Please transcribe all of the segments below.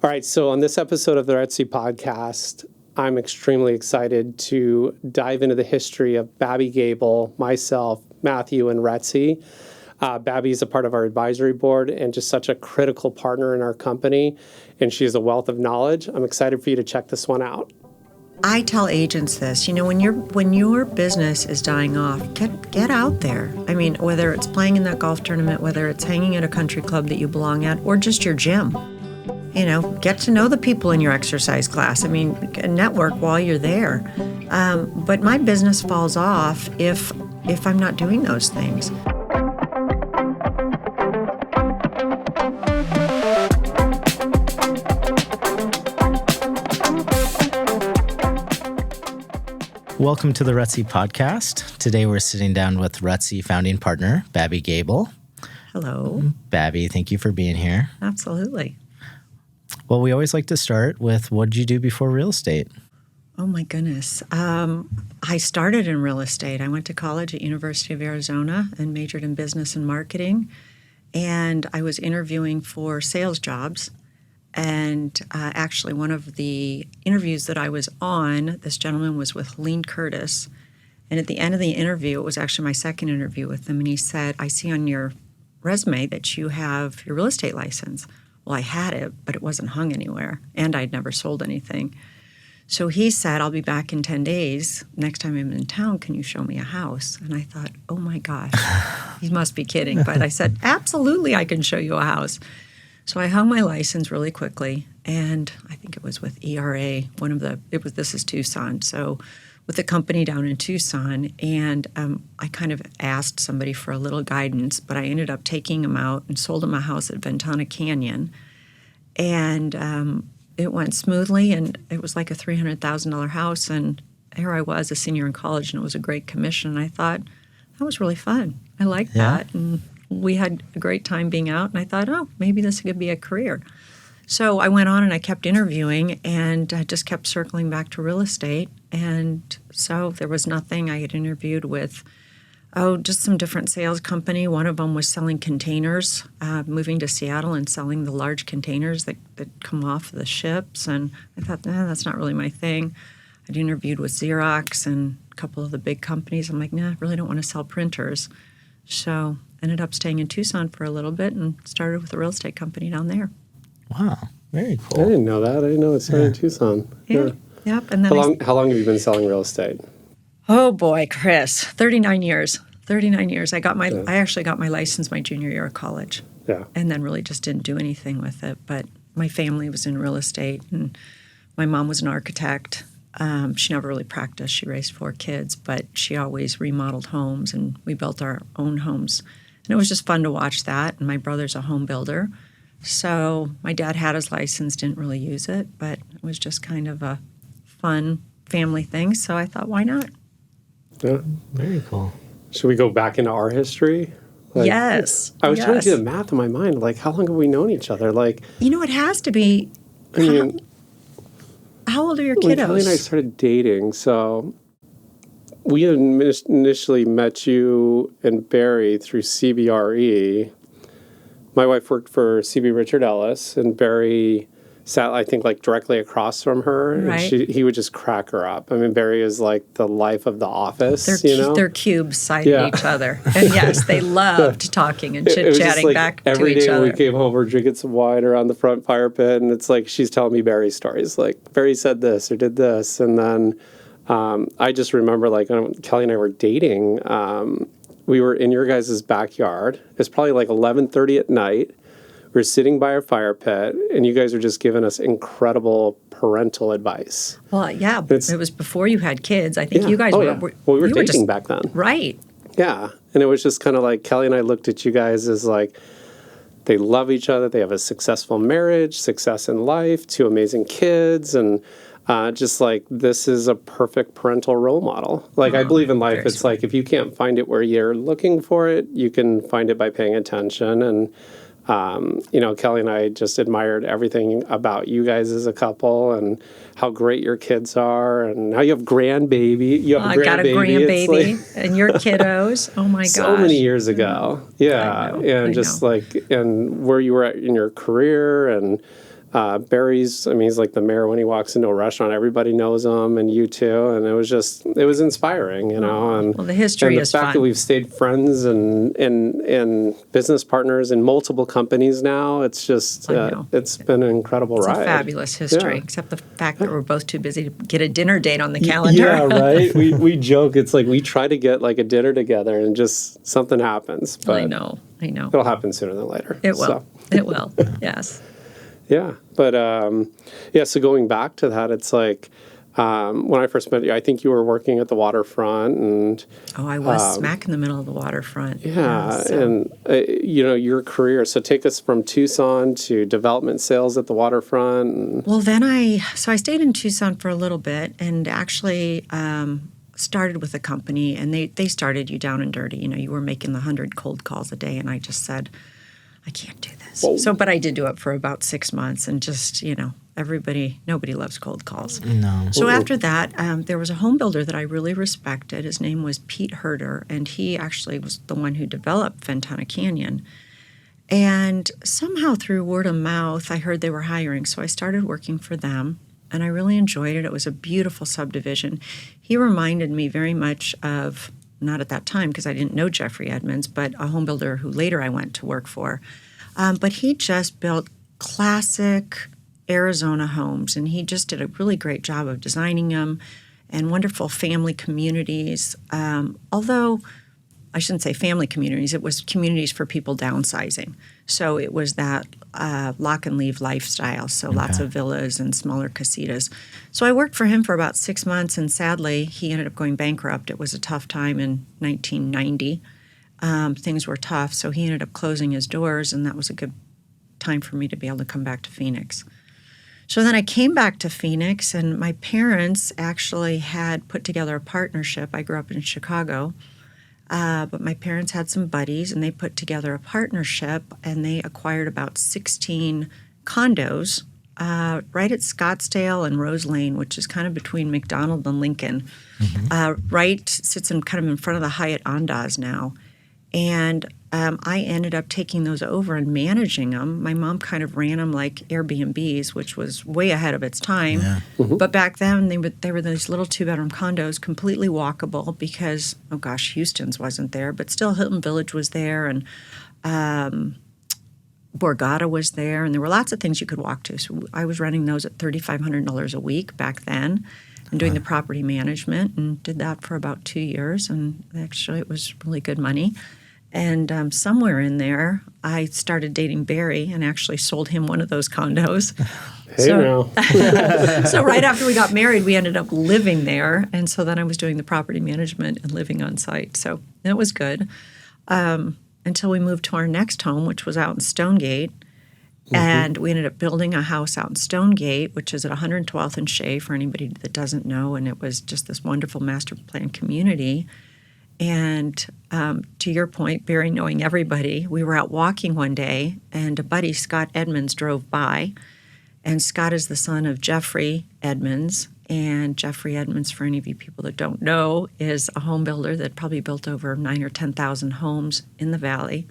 All right, so on this episode of the RETSY Podcast, I'm extremely excited to dive into the history of Babbi Gabel, myself, Matthew, and RETSY. Babbi is a part of our advisory board and just such a critical partner in our company, and she is a wealth of knowledge. I'm excited for you to check this one out. I tell agents this, when your business is dying off, get out there. I mean, whether it's playing in that golf tournament, whether it's hanging at a country club that you belong at, or just your gym. Get to know the people in your exercise class. Network while you're there. But my business falls off if I'm not doing those things. Welcome to the RETSY Podcast. Today we're sitting down with RETSY Founding Partner, Babbi Gabel. Hello. Babbi, thank you for being here. Absolutely. Well, we always like to start with, what did you do before real estate? Oh, my goodness. I started in real estate. I went to college at University of Arizona and majored in business and marketing. And I was interviewing for sales jobs. And actually, one of the interviews that I was on, this gentleman was with Helene Curtis. And at the end of the interview, it was actually my second interview with him. And he said, I see on your resume that you have your real estate license. Well, I had it, but it wasn't hung anywhere, and I'd never sold anything. So he said, I'll be back in 10 days. Next time I'm in town, can you show me a house? And I thought, oh, my gosh, he must be kidding. But I said, absolutely, I can show you a house. So I hung my license really quickly, and I think it was with ERA, this is Tucson, so with a company down in Tucson, and I kind of asked somebody for a little guidance, but I ended up taking him out and sold him a house at Ventana Canyon, and it went smoothly, and it was like a $300,000 house, and here I was, a senior in college, and it was a great commission, and I thought, that was really fun. I liked that, and we had a great time being out, and I thought, oh, maybe this could be a career. So I went on and I kept interviewing, and I just kept circling back to real estate. And so there was nothing. I had interviewed with, just some different sales company. One of them was selling containers, moving to Seattle and selling the large containers that come off the ships. And I thought, that's not really my thing. I'd interviewed with Xerox and a couple of the big companies. I'm like, I really don't want to sell printers. So ended up staying in Tucson for a little bit and started with a real estate company down there. Wow, very cool. I didn't know that. I didn't know it started in Tucson. Yeah. Yep. And then how long have you been selling real estate? Oh boy, Chris, 39 years. 39 years. I actually got my license my junior year of college. Yeah. And then really just didn't do anything with it. But my family was in real estate, and my mom was an architect. She never really practiced. She raised 4 kids, but she always remodeled homes, and we built our own homes. And it was just fun to watch that. And my brother's a home builder. So my dad had his license, didn't really use it, but it was just kind of a fun family thing. So I thought, why not? Yeah. Very cool. Should we go back into our history? Yes. I was trying to do the math in my mind. How long have we known each other? It has to be. How old are your kiddos? When Kelly and I started dating, so we had initially met you and Barry through CBRE. My wife worked for CB Richard Ellis, and Barry sat, I think, directly across from her. Right. And he would just crack her up. Barry is the life of the office, They're cubes side of each other. And yes, they loved talking and chit-chatting back to each other. Every day when we came home, we're drinking some wine around the front fire pit, and it's she's telling me Barry's stories. Barry said this or did this. And then I just remember, when Kelly and I were dating, we were in your guys' backyard. It's probably 11:30 at night. We're sitting by our fire pit, and you guys are just giving us incredible parental advice. Well, yeah, it was before you had kids. I think you guys were... Well, we were dating back then. Right. Yeah, and it was just kind of Kelly and I looked at you guys as they love each other, they have a successful marriage, success in life, 2 amazing kids, and this is a perfect parental role model. I believe in life, it's if you can't find it where you're looking for it, you can find it by paying attention. And, Kelly and I just admired everything about you guys as a couple, and how great your kids are, and how you have grandbaby. I got a grandbaby, and your kiddos. Oh my gosh. So many years ago. Yeah. And just and where you were at in your career, and Barry's, he's like the mayor when he walks into a restaurant. Everybody knows him, and you too. And it was inspiring, And well, the history is fun. The fact that we've stayed friends and business partners in multiple companies now, it's just, it's been an incredible ride. It's a fabulous history, except the fact that we're both too busy to get a dinner date on the calendar. Yeah, right? We joke. It's like we try to get like a dinner together and just something happens. But I know. It'll happen sooner than later. It will. It will, yes. Yeah, but so going back to that, it's like when I first met you, I think you were working at the Waterfront, and I was smack in the middle of the Waterfront. Yeah, and your career. So take us from Tucson to development sales at the Waterfront. Well, then I stayed in Tucson for a little bit, and actually started with a company, and they started you down and dirty. You were making the 100 cold calls a day, and I just said, I can't do this. Whoa. But I did do it for about 6 months, and just, nobody loves cold calls. No. So after that, there was a home builder that I really respected. His name was Pete Herder, and he actually was the one who developed Ventana Canyon. And somehow through word of mouth, I heard they were hiring, so I started working for them, and I really enjoyed it. It was a beautiful subdivision. He reminded me very much of, not at that time because I didn't know Jeffrey Edmonds, but a home builder who later I went to work for. But he just built classic Arizona homes, and he just did a really great job of designing them and wonderful family communities. Although I shouldn't say family communities, it was communities for people downsizing. So it was that lock and leave lifestyle, so lots of villas and smaller casitas. So I worked for him for about 6 months, and sadly, he ended up going bankrupt. It was a tough time in 1990. Things were tough, so he ended up closing his doors, and that was a good time for me to be able to come back to Phoenix. So then I came back to Phoenix, and my parents actually had put together a partnership. I grew up in Chicago. But my parents had some buddies, and they put together a partnership, and they acquired about 16 condos right at Scottsdale and Rose Lane, which is kind of between McDonald and Lincoln. Sits in kind of in front of the Hyatt Andaz now. And I ended up taking those over and managing them. My mom kind of ran them like Airbnbs, which was way ahead of its time. Yeah. But back then, they were these little 2-bedroom condos, completely walkable because, Houston's wasn't there. But still, Hilton Village was there, and Borgata was there. And there were lots of things you could walk to. So I was renting those at $3,500 a week back then and doing the property management, and did that for about 2 years. And actually, it was really good money. And somewhere in there, I started dating Barry and actually sold him one of those condos. So right after we got married, we ended up living there. And so then I was doing the property management and living on site. So it was good until we moved to our next home, which was out in Stonegate. And we ended up building a house out in Stonegate, which is at 112th and Shea, for anybody that doesn't know. And it was just this wonderful master plan community. And to your point, Barry knowing everybody, we were out walking one day, and a buddy, Scott Edmonds, drove by. And Scott is the son of Jeffrey Edmonds. And Jeffrey Edmonds, for any of you people that don't know, is a home builder that probably built over 9,000 or 10,000 homes in the Valley.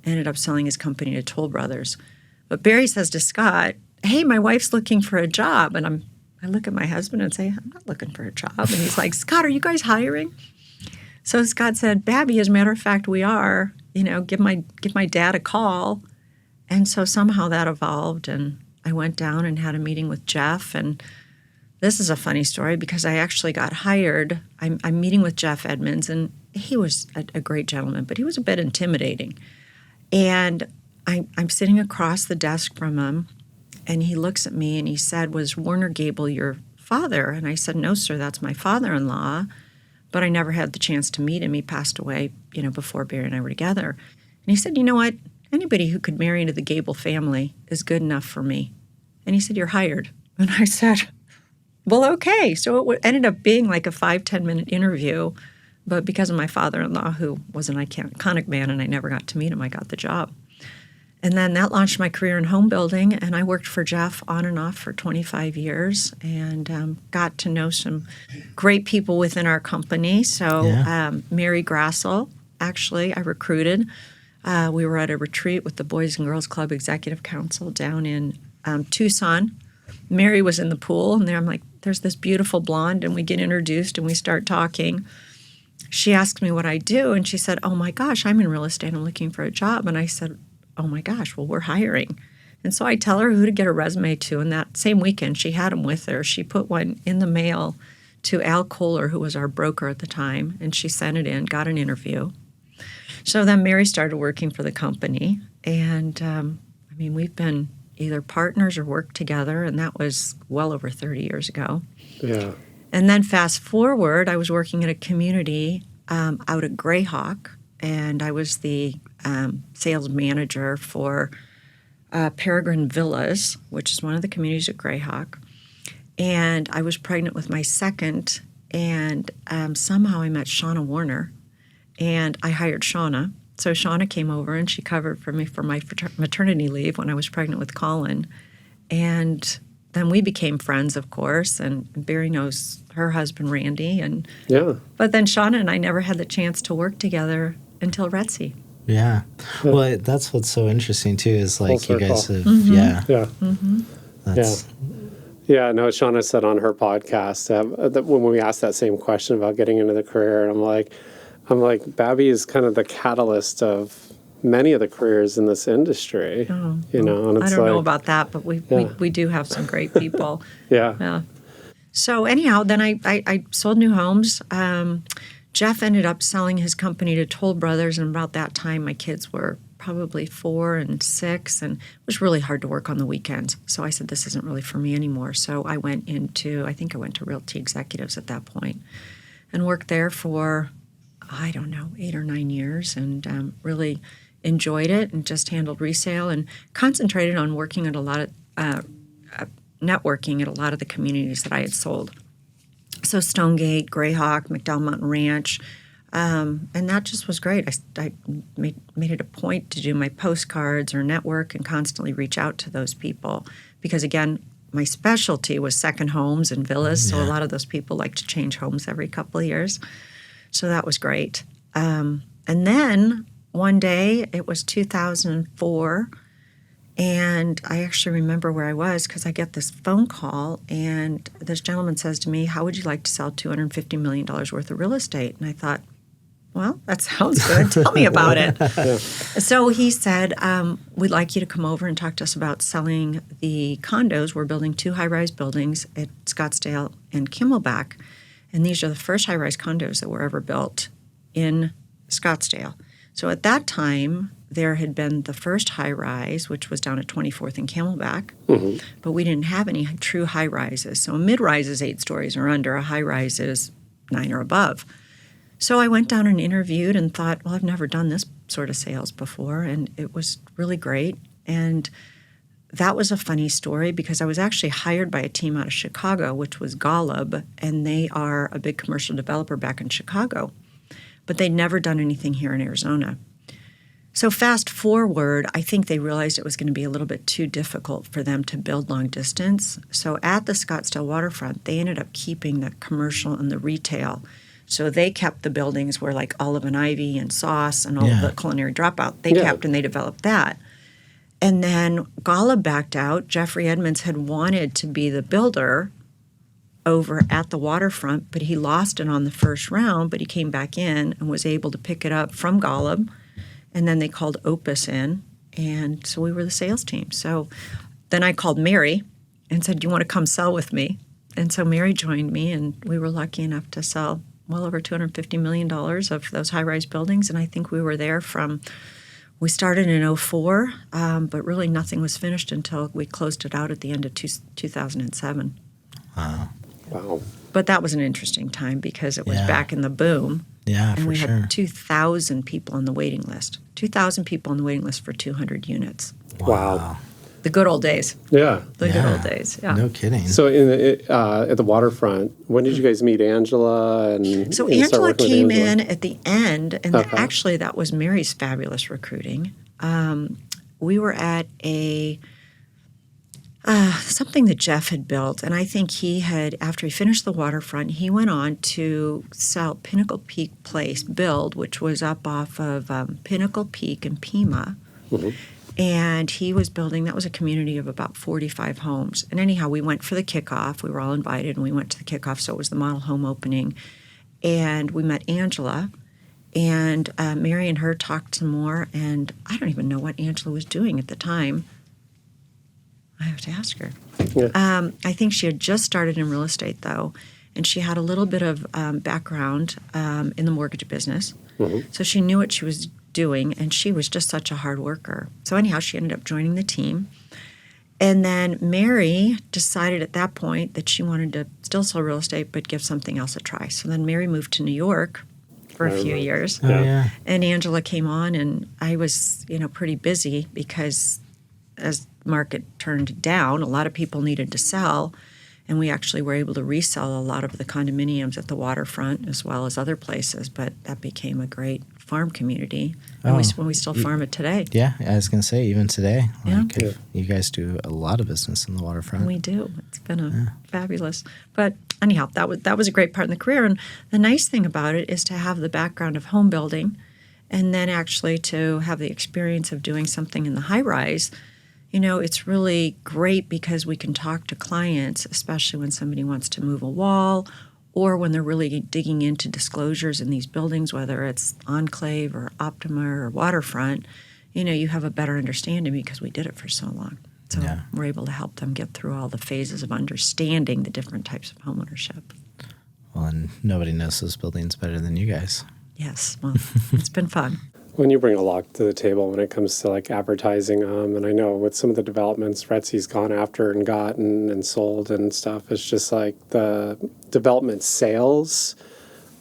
Ended up selling his company to Toll Brothers. But Barry says to Scott, hey, my wife's looking for a job. And I look at my husband and say, I'm not looking for a job. And he's like, Scott, are you guys hiring? So Scott said, Babbi, as a matter of fact, we are. Give my dad a call. And so somehow that evolved, and I went down and had a meeting with Jeff. And this is a funny story because I actually got hired. I'm meeting with Jeff Edmonds, and he was a great gentleman, but he was a bit intimidating. And I'm sitting across the desk from him, and he looks at me and he said, was Warner Gabel your father? And I said, no, sir, that's my father-in-law. But I never had the chance to meet him. He passed away, before Barry and I were together. And he said, you know what? Anybody who could marry into the Gabel family is good enough for me. And he said, you're hired. And I said, well, okay. So it ended up being like a 5-10 minute interview. But because of my father-in-law, who was an iconic man, and I never got to meet him, I got the job. And then that launched my career in home building, and I worked for Jeff on and off for 25 years and got to know some great people within our company. So Mary Grassel, actually, I recruited. We were at a retreat with the Boys and Girls Club Executive Council down in Tucson. Mary was in the pool, and there I'm like, there's this beautiful blonde, and we get introduced, and we start talking. She asked me what I do, and she said, oh, my gosh, I'm in real estate. I'm looking for a job. And I said, oh, my gosh, well, we're hiring. And so I tell her who to get a resume to, and that same weekend she had them with her. She put one in the mail to Al Kohler, who was our broker at the time, and she sent it in, got an interview. So then Mary started working for the company, and we've been either partners or worked together, and that was well over 30 years ago. Yeah. And then fast forward, I was working at a community out at Greyhawk, and I was the sales manager for Peregrine Villas, which is one of the communities at Greyhawk. And I was pregnant with my second, and somehow I met Shauna Warner, and I hired Shauna. So Shauna came over, and she covered for me for my maternity leave when I was pregnant with Colin. And then we became friends, of course, and Barry knows her husband, Randy. But then Shauna and I never had the chance to work together until RETSY. Yeah. Well, that's what's so interesting, too, is like you guys have, That's, Yeah, no, Shauna said on her podcast that when we asked that same question about getting into the career, I'm like, Babbi is kind of the catalyst of many of the careers in this industry. And it's I don't know about that, but we do have some great people. Yeah. So anyhow, then I sold new homes. Jeff ended up selling his company to Toll Brothers, and about that time my kids were probably 4 and 6, and it was really hard to work on the weekends. So I said, this isn't really for me anymore. So I went to Realty Executives at that point and worked there for, 8 or 9 years, and really enjoyed it and just handled resale and concentrated on working at a lot of networking at a lot of the communities that I had sold. So Stonegate, Greyhawk, McDowell Mountain Ranch, and that just was great. I made it a point to do my postcards or network and constantly reach out to those people because, again, my specialty was second homes and villas, so a lot of those people like to change homes every couple of years. So that was great. And then one day, it was 2004, and I actually remember where I was because I get this phone call, and this gentleman says to me, how would you like to sell $250 million worth of real estate? And I thought, well, that sounds good. Tell me about it. So he said, we'd like you to come over and talk to us about selling the condos. We're building 2 high-rise buildings at Scottsdale and Kimmelback, and these are the first high-rise condos that were ever built in Scottsdale. So at that time, there had been the first high-rise, which was down at 24th and Camelback, but we didn't have any true high-rises. So a mid-rise is 8 stories or under, a high-rise is 9 or above. So I went down and interviewed and thought, well, I've never done this sort of sales before, and it was really great. And that was a funny story because I was actually hired by a team out of Chicago, which was Golub, and they are a big commercial developer back in Chicago. But they'd never done anything here in Arizona. So fast forward, I think they realized it was going to be a little bit too difficult for them to build long distance. So at the Scottsdale Waterfront, they ended up keeping the commercial and the retail. So they kept the buildings where like Olive and Ivy and Sauce and all of the culinary dropout. They kept and they developed that. And then Golub backed out. Jeffrey Edmonds had wanted to be the builder over at the Waterfront, but he lost it on the first round, but he came back in and was able to pick it up from Golub. And then they called Opus in, and so we were the sales team. So then I called Mary and said, do you want to come sell with me? And so Mary joined me, and we were lucky enough to sell well over $250 million of those high-rise buildings. And I think we were there we started in 2004, but really nothing was finished until we closed it out at the end of 2007. Wow. But that was an interesting time because it was back in the boom. Yeah, and for we sure. had 2,000 people on the waiting list. 2,000 people on the waiting list for 200 units. Wow. The good old days. Yeah. The good old days, yeah. No kidding. So at the Waterfront, when did you guys meet Angela? So Angela came in at the end, and actually that was Mary's fabulous recruiting. We were at something that Jeff had built, and I think he had, after he finished the Waterfront, he went on to sell Pinnacle Peak Place Build, which was up off of Pinnacle Peak in Pima. And he was building, that was a community of about 45 homes. And anyhow, we went for the kickoff. We were all invited, and we went to the kickoff, so it was the model home opening. And we met Angela, and Mary and her talked some more, and I don't even know what Angela was doing at the time. I have to ask her. Yeah. I think she had just started in real estate, though, and she had a little bit of background in the mortgage business. Mm-hmm. So she knew what she was doing, and she was just such a hard worker. So anyhow, she ended up joining the team. And then Mary decided at that point that she wanted to still sell real estate but give something else a try. So then Mary moved to New York for a few years. Oh, yeah. And Angela came on, and I was, pretty busy because as the market turned down, a lot of people needed to sell, and we actually were able to resell a lot of the condominiums at the Waterfront as well as other places, but that became a great farm community. And we still farm it today. Yeah, I was going to say, even today. You guys do a lot of business in the Waterfront. We do. It's been fabulous. But anyhow, that was a great part in the career. And the nice thing about it is to have the background of home building and then actually to have the experience of doing something in the high rise. It's really great because we can talk to clients, especially when somebody wants to move a wall or when they're really digging into disclosures in these buildings, whether it's Enclave or Optima or Waterfront. You have a better understanding because we did it for so long. So we're able to help them get through all the phases of understanding the different types of homeownership. Well, and nobody knows those buildings better than you guys. Yes, well, it's been fun. When you bring a lot to the table when it comes to like advertising, and I know with some of the developments RETSY's gone after and gotten and sold and stuff, it's just like the development sales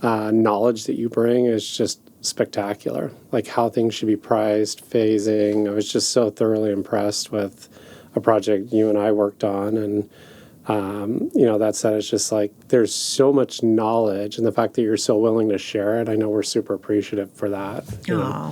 knowledge that you bring is just spectacular. Like how things should be priced, phasing. I was just so thoroughly impressed with a project you and I worked on, and that said, it's just like there's so much knowledge, and the fact that you're so willing to share it, I know we're super appreciative for that.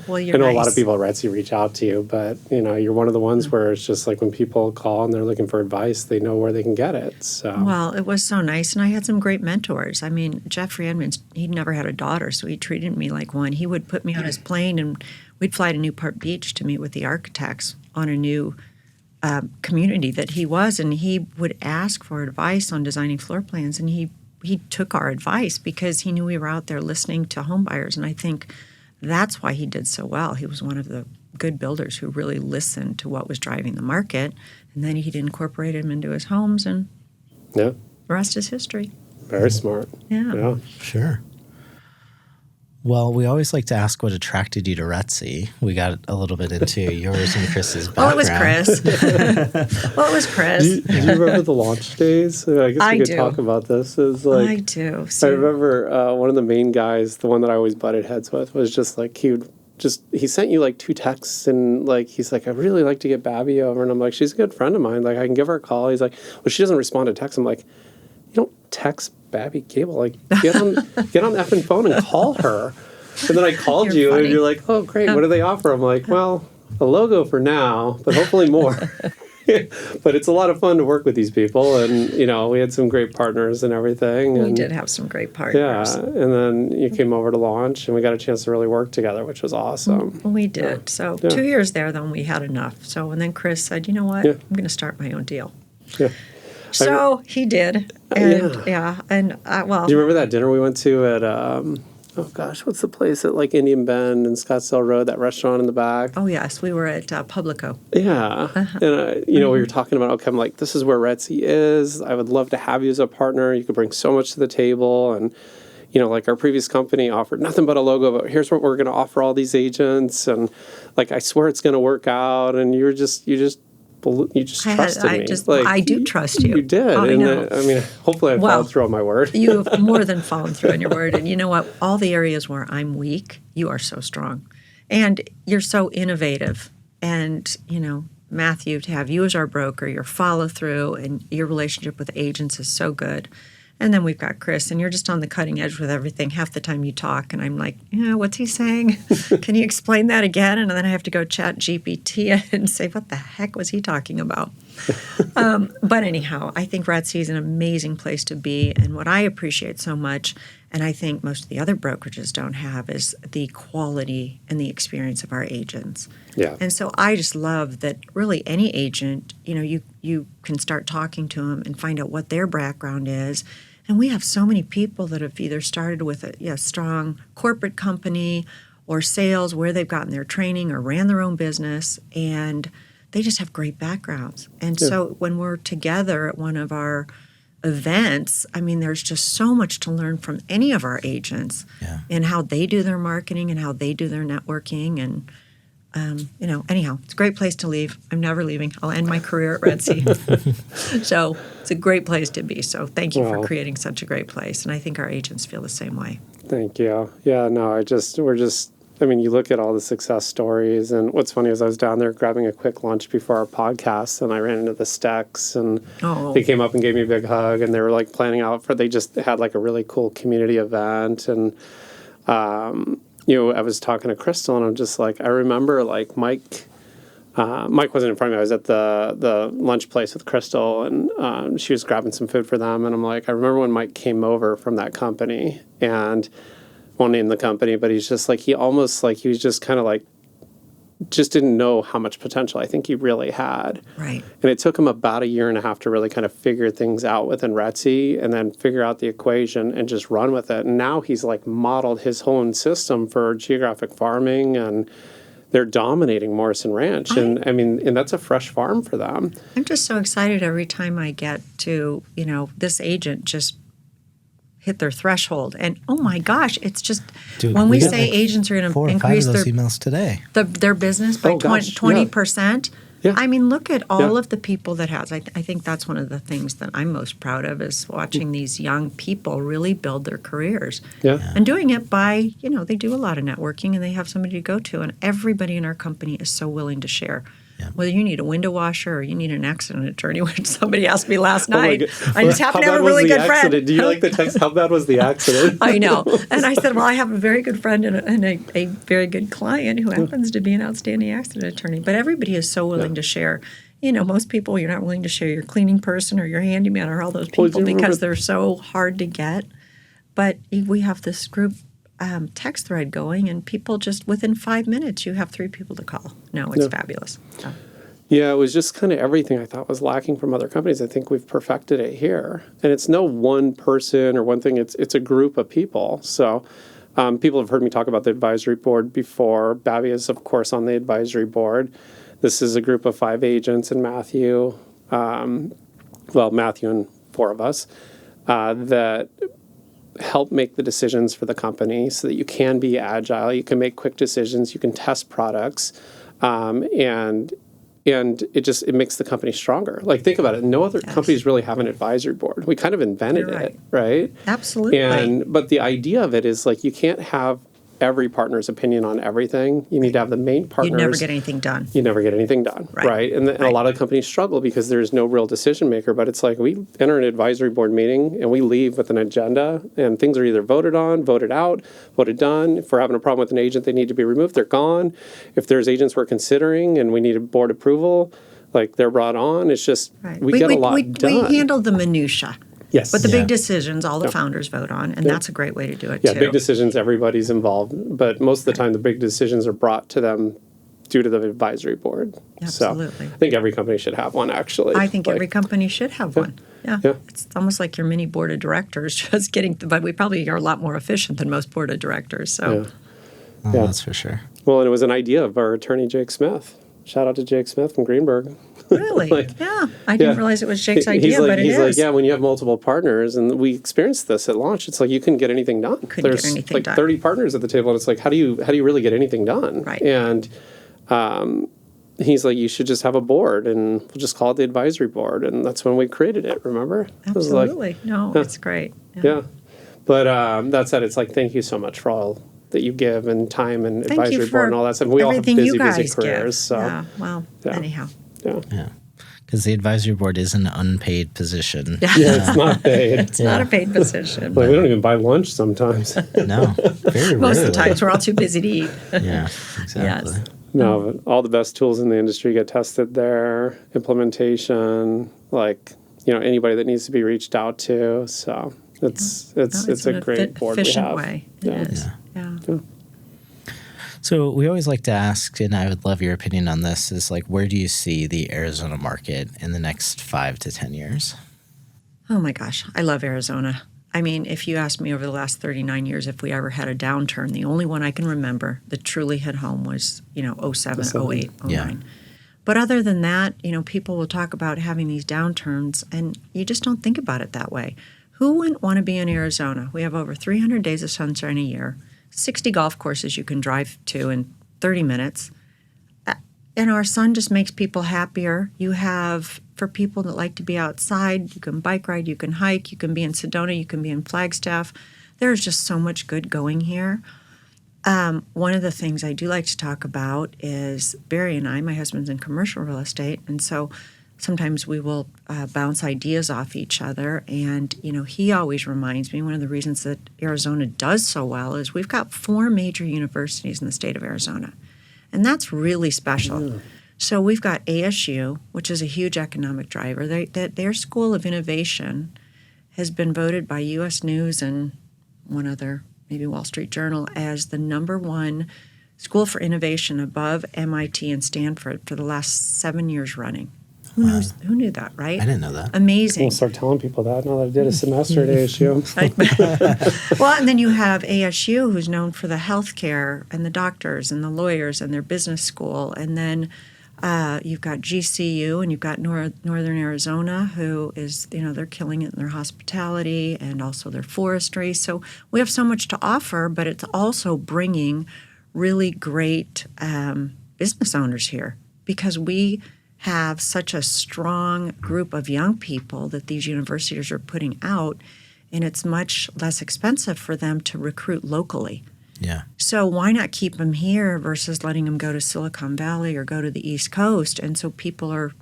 Well, you're I know nice. A lot of people at RETSY reach out to you, but you're one of the ones where it's just like when people call and they're looking for advice, they know where they can get it. So well, it was so nice, and I had some great mentors. I mean, Jeffrey Edmonds, he'd never had a daughter, so he treated me like one. He would put me on his plane, and we'd fly to Newport Beach to meet with the architects on a new community that he was, and he would ask for advice on designing floor plans, and he took our advice because he knew we were out there listening to home buyers, and I think that's why he did so well. He was one of the good builders who really listened to what was driving the market, and then he'd incorporate him into his homes, and the rest is history. Very smart. Yeah. Sure. Well, we always like to ask what attracted you to RETSY. We got a little bit into yours and Chris's background. It was Chris. Do you remember the launch days? I guess we could talk about this. I do. I remember one of the main guys, the one that I always butted heads with, was just like he sent you like 2 texts, and like he's like, I really like to get Babbi over, and I'm like, she's a good friend of mine. Like I can give her a call. He's like, well, she doesn't respond to texts. I'm like, you don't text Babbi Gabel. Like get on the effing phone and call her. And then I called you, funny. And you're like, oh great, what do they offer? I'm like, well, a logo for now, but hopefully more. But it's a lot of fun to work with these people, and we had some great partners and everything. We did have some great partners. Yeah, and then you came over to launch, and we got a chance to really work together, which was awesome. We did. Yeah. So 2 years there, then we had enough. So and then Chris said, you know what, I'm going to start my own deal. Yeah. So he did, and do you remember that dinner we went to at? Oh gosh, what's the place at like Indian Bend and Scottsdale Road? That restaurant in the back. Oh yes, we were at Publico. Yeah, and we were talking about, okay, I'm like, this is where RETSY is. I would love to have you as a partner. You could bring so much to the table, and like our previous company offered nothing but a logo. But here's what we're going to offer all these agents, and like I swear it's going to work out. And you just trusted me. I do trust you. You did. Oh, and hopefully I followed through on my word. You have more than fallen through on your word. And you know what? All the areas where I'm weak, you are so strong. And you're so innovative. And, Matthew, to have you as our broker, your follow through and your relationship with agents is so good. And then we've got Chris, and you're just on the cutting edge with everything. Half the time you talk, and I'm like, what's he saying? Can you explain that again? And then I have to go chat GPT and say, what the heck was he talking about? But anyhow, I think RETSY is an amazing place to be. And what I appreciate so much, and I think most of the other brokerages don't have, is the quality and the experience of our agents. Yeah. And so I just love that really any agent, you can start talking to them and find out what their background is. And we have so many people that have either started with a strong corporate company or sales where they've gotten their training or ran their own business, and they just have great backgrounds. And so when we're together at one of our events, I mean, there's just so much to learn from any of our agents and how they do their marketing and how they do their networking. And, anyhow, it's a great place to leave. I'm never leaving. I'll end my career at RETSY. So it's a great place to be. So thank you for creating such a great place. And I think our agents feel the same way. Thank you. Yeah, no, you look at all the success stories, and what's funny is I was down there grabbing a quick lunch before our podcast, and I ran into the Stecks, and they came up and gave me a big hug, and they were like planning out they just had like a really cool community event, and I was talking to Crystal, and I'm just like, I remember like Mike wasn't in front of me. I was at the lunch place with Crystal, and she was grabbing some food for them, and I'm like, I remember when Mike came over from that company, and won't name the company, but he's just like, he was just kind of like, just didn't know how much potential I think he really had. Right. And it took him about 1.5 years to really kind of figure things out within RETSY and then figure out the equation and just run with it. And now he's like modeled his whole system for geographic farming, and they're dominating Morrison Ranch. And that's a fresh farm for them. I'm just so excited every time I get to, this agent just hit their threshold, and oh my gosh, it's just when we say agents are going to increase their emails today, their business by 20%. Yeah. I mean, look at all of the people that has. I think that's one of the things that I'm most proud of is watching these young people really build their careers. And doing it by they do a lot of networking, and they have somebody to go to, and everybody in our company is so willing to share. Whether you need a window washer or you need an accident attorney, which somebody asked me last night. I just happen to have a really good friend. Do you like the text? How bad was the accident? I know. And I said, well, I have a very good friend and a very good client who happens to be an outstanding accident attorney. But everybody is so willing to share. Most people, you're not willing to share your cleaning person or your handyman or all those people because they're so hard to get. But we have this group text thread going, and people just within 5 minutes, you have 3 people to call. No, it's fabulous. Yeah, it was just kind of everything I thought was lacking from other companies. I think we've perfected it here. And it's no one person or one thing. It's a group of people. So people have heard me talk about the advisory board before. Babbi is, of course, on the advisory board. This is a group of 5 agents and Matthew, Matthew and 4 of us, that help make the decisions for the company so that you can be agile, you can make quick decisions, you can test products, and it makes the company stronger. Like, think about it. No other companies really have an advisory board. We kind of invented it, right? Absolutely. But the idea of it is like you can't have every partner's opinion on everything. You need to have the main partners. You never get anything done. You never get anything done, right? And a lot of companies struggle because there's no real decision maker. But it's like we enter an advisory board meeting and we leave with an agenda, and things are either voted on, voted out, voted done. If we're having a problem with an agent, they need to be removed. They're gone. If there's agents we're considering and we need a board approval, like they're brought on. It's just we get a lot done. We handle the minutia. Yes. But the big decisions, all the founders vote on, and that's a great way to do it, too. Yeah, big decisions, everybody's involved. But most of the time, the big decisions are brought to them due to the advisory board. Absolutely. So I think every company should have one, actually. I think every company should have one. Yeah. It's almost like your mini board of directors, just but we probably are a lot more efficient than most board of directors. So. That's for sure. Well, and it was an idea of our attorney, Jake Smith. Shout out to Jake Smith from Greenberg. Really? I didn't realize it was Jake's idea, but it is. He's like, when you have multiple partners, and we experienced this at launch, it's like you couldn't get anything done. There's 30 partners at the table, and it's like, how do you really get anything done? Right. And he's like, you should just have a board, and we'll just call it the advisory board. And that's when we created it, remember? Absolutely. It's great. Yeah. But that said, it's like, thank you so much for all that you give and time and advisory board and all that stuff. We all have busy careers. So. Anyhow. Yeah. Because the advisory board is an unpaid position. It's not paid. It's not a paid position. Like, we don't even buy lunch sometimes. No, very rarely. Most of the times we're all too busy to eat. Yeah, exactly. No, but all the best tools in the industry get tested there. Implementation, like, anybody that needs to be reached out to. So it's a great board we have. Way. It is. Yeah. So we always like to ask, and I would love your opinion on this, is like, where do you see the Arizona market in the next 5 to 10 years? Oh my gosh, I love Arizona. I mean, if you asked me over the last 39 years if we ever had a downturn, the only one I can remember that truly hit home was, 07, 08, 09. Yeah. But other than that, people will talk about having these downturns, and you just don't think about it that way. Who wouldn't want to be in Arizona? We have over 300 days of sunshine a year, 60 golf courses you can drive to in 30 minutes. And our sun just makes people happier. You have, for people that like to be outside, you can bike ride, you can hike, you can be in Sedona, you can be in Flagstaff. There's just so much good going here. One of the things I do like to talk about is Barry and I, my husband's in commercial real estate, and so sometimes we will bounce ideas off each other. And, he always reminds me one of the reasons that Arizona does so well is we've got 4 major universities in the state of Arizona. And that's really special. Yeah. So we've got ASU, which is a huge economic driver. Their School of Innovation has been voted by U.S. News and one other, maybe Wall Street Journal, as the #1 school for innovation above MIT and Stanford for the last 7 years running. Who knew that, right? I didn't know that. Amazing. We'll start telling people that now that I did a semester at ASU. Well, and then you have ASU, who's known for the healthcare and the doctors and the lawyers and their business school. And then you've got GCU, and you've got Northern Arizona, who is, they're killing it in their hospitality and also their forestry. So we have so much to offer, but it's also bringing really great business owners here because we have such a strong group of young people that these universities are putting out, and it's much less expensive for them to recruit locally. Yeah. So why not keep them here versus letting them go to Silicon Valley or go to the East Coast? And so people are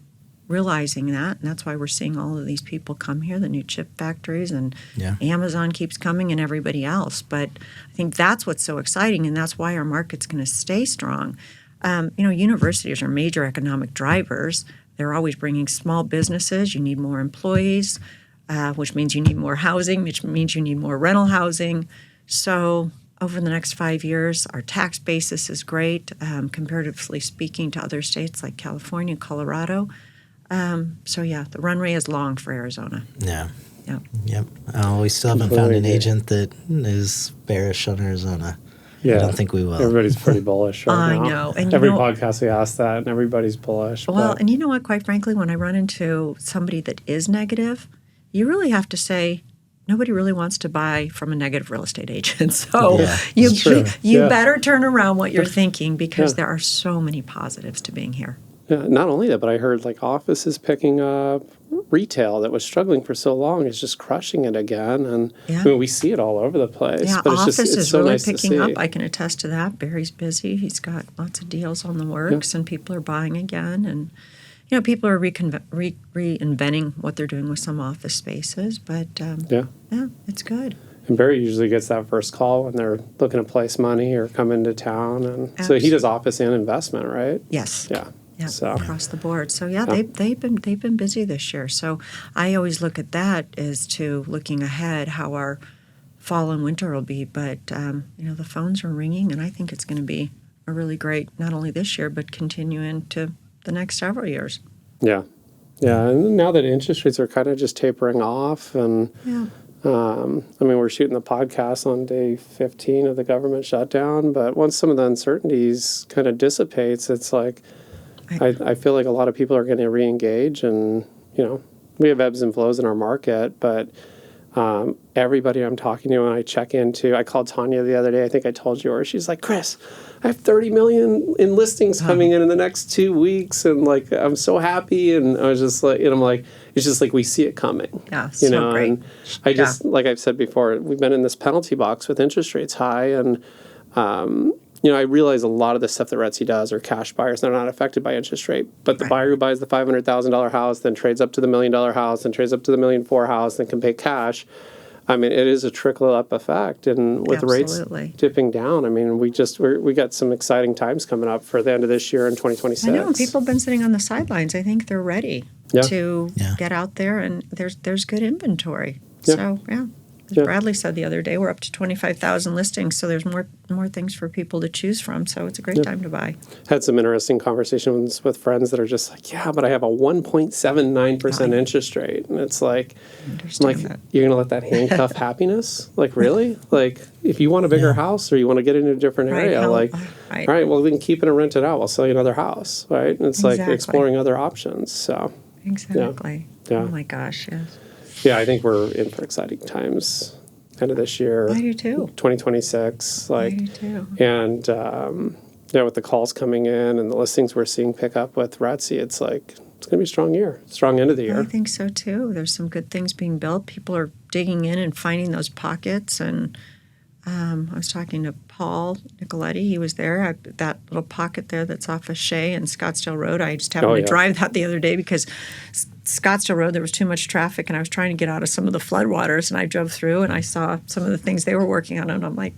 realizing that, and that's why we're seeing all of these people come here, the new chip factories, and Amazon keeps coming and everybody else. But I think that's what's so exciting, and that's why our market's going to stay strong. Universities are major economic drivers. They're always bringing small businesses. You need more employees, which means you need more housing, which means you need more rental housing. So over the next 5 years, our tax basis is great, comparatively speaking to other states like California, Colorado. The runway is long for Arizona. Yeah. Yep. We still haven't found an agent that is bearish on Arizona. Yeah. I don't think we will. Everybody's pretty bullish right now. I know. And every podcast we ask that, and everybody's bullish. Well, and you know what? Quite frankly, when I run into somebody that is negative, you really have to say, nobody really wants to buy from a negative real estate agent. So you better turn around what you're thinking because there are so many positives to being here. Yeah, not only that, but I heard offices picking up. Retail that was struggling for so long is just crushing it again, and we see it all over the place. Yeah, but office is so really nice picking up. I can attest to that. Barry's busy. He's got lots of deals on the works, and people are buying again. And people are reinventing what they're doing with some office spaces. But it's good. And Barry usually gets that first call when they're looking to place money or come into town, and so he does office and investment, right? Yes. Yeah. Yeah, across the board. So they've been busy this year. So I always look at that as to looking ahead how our fall and winter will be. But the phones are ringing, and I think it's going to be a really great not only this year but continue into the next several years. Yeah, and now that interest rates are kind of just tapering off, and we're shooting the podcast on day 15 of the government shutdown. But once some of the uncertainties kind of dissipates, it's like. I feel like a lot of people are going to re-engage, and we have ebbs and flows in our market, but everybody I'm talking to and I check into, I called Tanya the other day, I think I told you, or she's like, Chris, I have 30 million in listings coming in the next 2 weeks, and I'm so happy, and I was just like, I'm like, it's just like we see it coming. Yeah, so great. And I just, like I've said before, we've been in this penalty box with interest rates high, and I realize a lot of the stuff that RETSY does are cash buyers. They're not affected by interest rate. But the buyer who buys the $500,000 house, then trades up to the $1 million house, then trades up to the $1.4 million house, then can pay cash. I mean, it is a trickle up effect, and with Absolutely. rates dipping down, I mean, we got some exciting times coming up for the end of this year in 2026. I know, and people have been sitting on the sidelines. I think they're ready to get out there, and there's good inventory. Yeah. So, as Bradley said the other day, we're up to 25,000 listings, so there's more things for people to choose from. So it's a great time to buy. Had some interesting conversations with friends that are just like, yeah, but I have a 1.79% interest rate, and it's like, you're gonna let that handcuff happiness? Like, really? Like, if you want a bigger house or you want to get into a different area, all right, well, we can keep it and rent it out. We'll sell you another house, right? And it's like exploring other options. So exactly. Yeah. Oh my gosh, yes. Yeah, I think we're in for exciting times end of this year. I do too. 2026. I do too. And with the calls coming in and the listings we're seeing pick up with RETSY, it's like, it's going to be a strong year, strong end of the year. I think so too. There's some good things being built. People are digging in and finding those pockets. And I was talking to Paul Nicoletti. He was there. That little pocket there that's off of Shea and Scottsdale Road. I just happened to drive that the other day because Scottsdale Road, there was too much traffic, and I was trying to get out of some of the floodwaters, and I drove through, and I saw some of the things they were working on, and I'm like,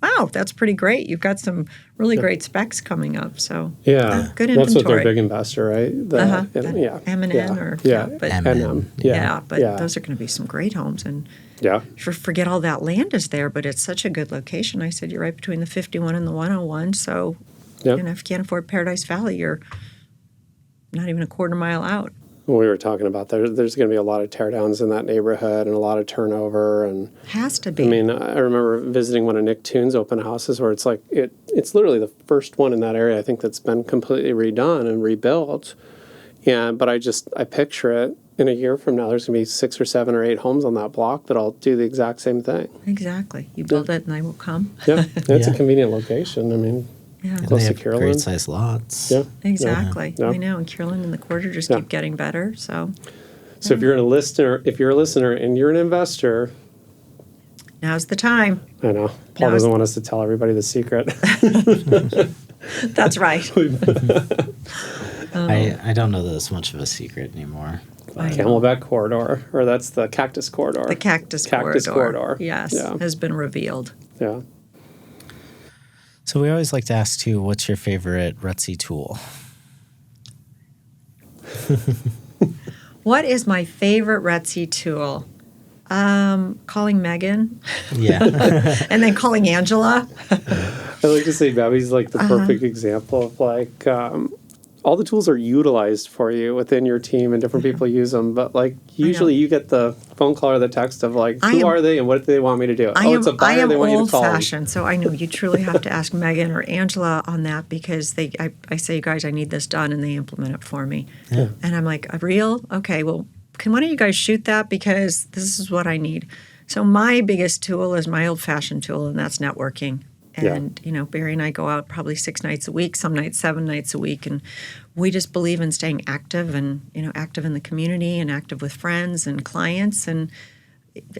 wow, that's pretty great. You've got some really great specs coming up. So good inventory. That's what their big investor, right? M&N or M&M. But those are going to be some great homes, and forget all that land is there, but it's such a good location. I said you're right between the 51 and the 101, so if you can't afford Paradise Valley, you're not even a quarter mile out. We were talking about there's going to be a lot of teardowns in that neighborhood and a lot of turnover. And has to be. I mean, I remember visiting one of Nick Toon's open houses where it's like, it's literally the first one in that area, I think, that's been completely redone and rebuilt. But I picture it in a year from now, there's going to be 6 or 7 or 8 homes on that block that'll do the exact same thing. Exactly. You build it and they will come. Yeah, it's a convenient location. I mean, close to Carolyn. Great size lots. Yeah, exactly. I know, and Carolyn and the Quarter just keep getting better. So if you're a listener, and you're an investor, now's the time. I know Paul doesn't want us to tell everybody the secret. That's right. I don't know that it's much of a secret anymore. Camelback Corridor, or that's the Cactus Corridor. The Cactus Corridor. Yes, has been revealed. Yeah. So we always like to ask, too, what's your favorite RETSY tool? What is my favorite RETSY tool? Calling Megan. Yeah. And then calling Angela. I like to say Babbi's like the perfect example of like all the tools are utilized for you within your team and different people use them. But like usually you get the phone call or the text of like, who are they and what do they want me to do? It's a buyer, they want you to call. I am old-fashioned, so I know you truly have to ask Megan or Angela on that because I say, guys, I need this done, and they implement it for me. Yeah. And I'm like, real? Okay, well, can one of you guys shoot that because this is what I need. So my biggest tool is my old-fashioned tool, and that's networking. And, Barry and I go out probably 6 nights a week, some nights 7 nights a week. And we just believe in staying active and, active in the community and active with friends and clients. And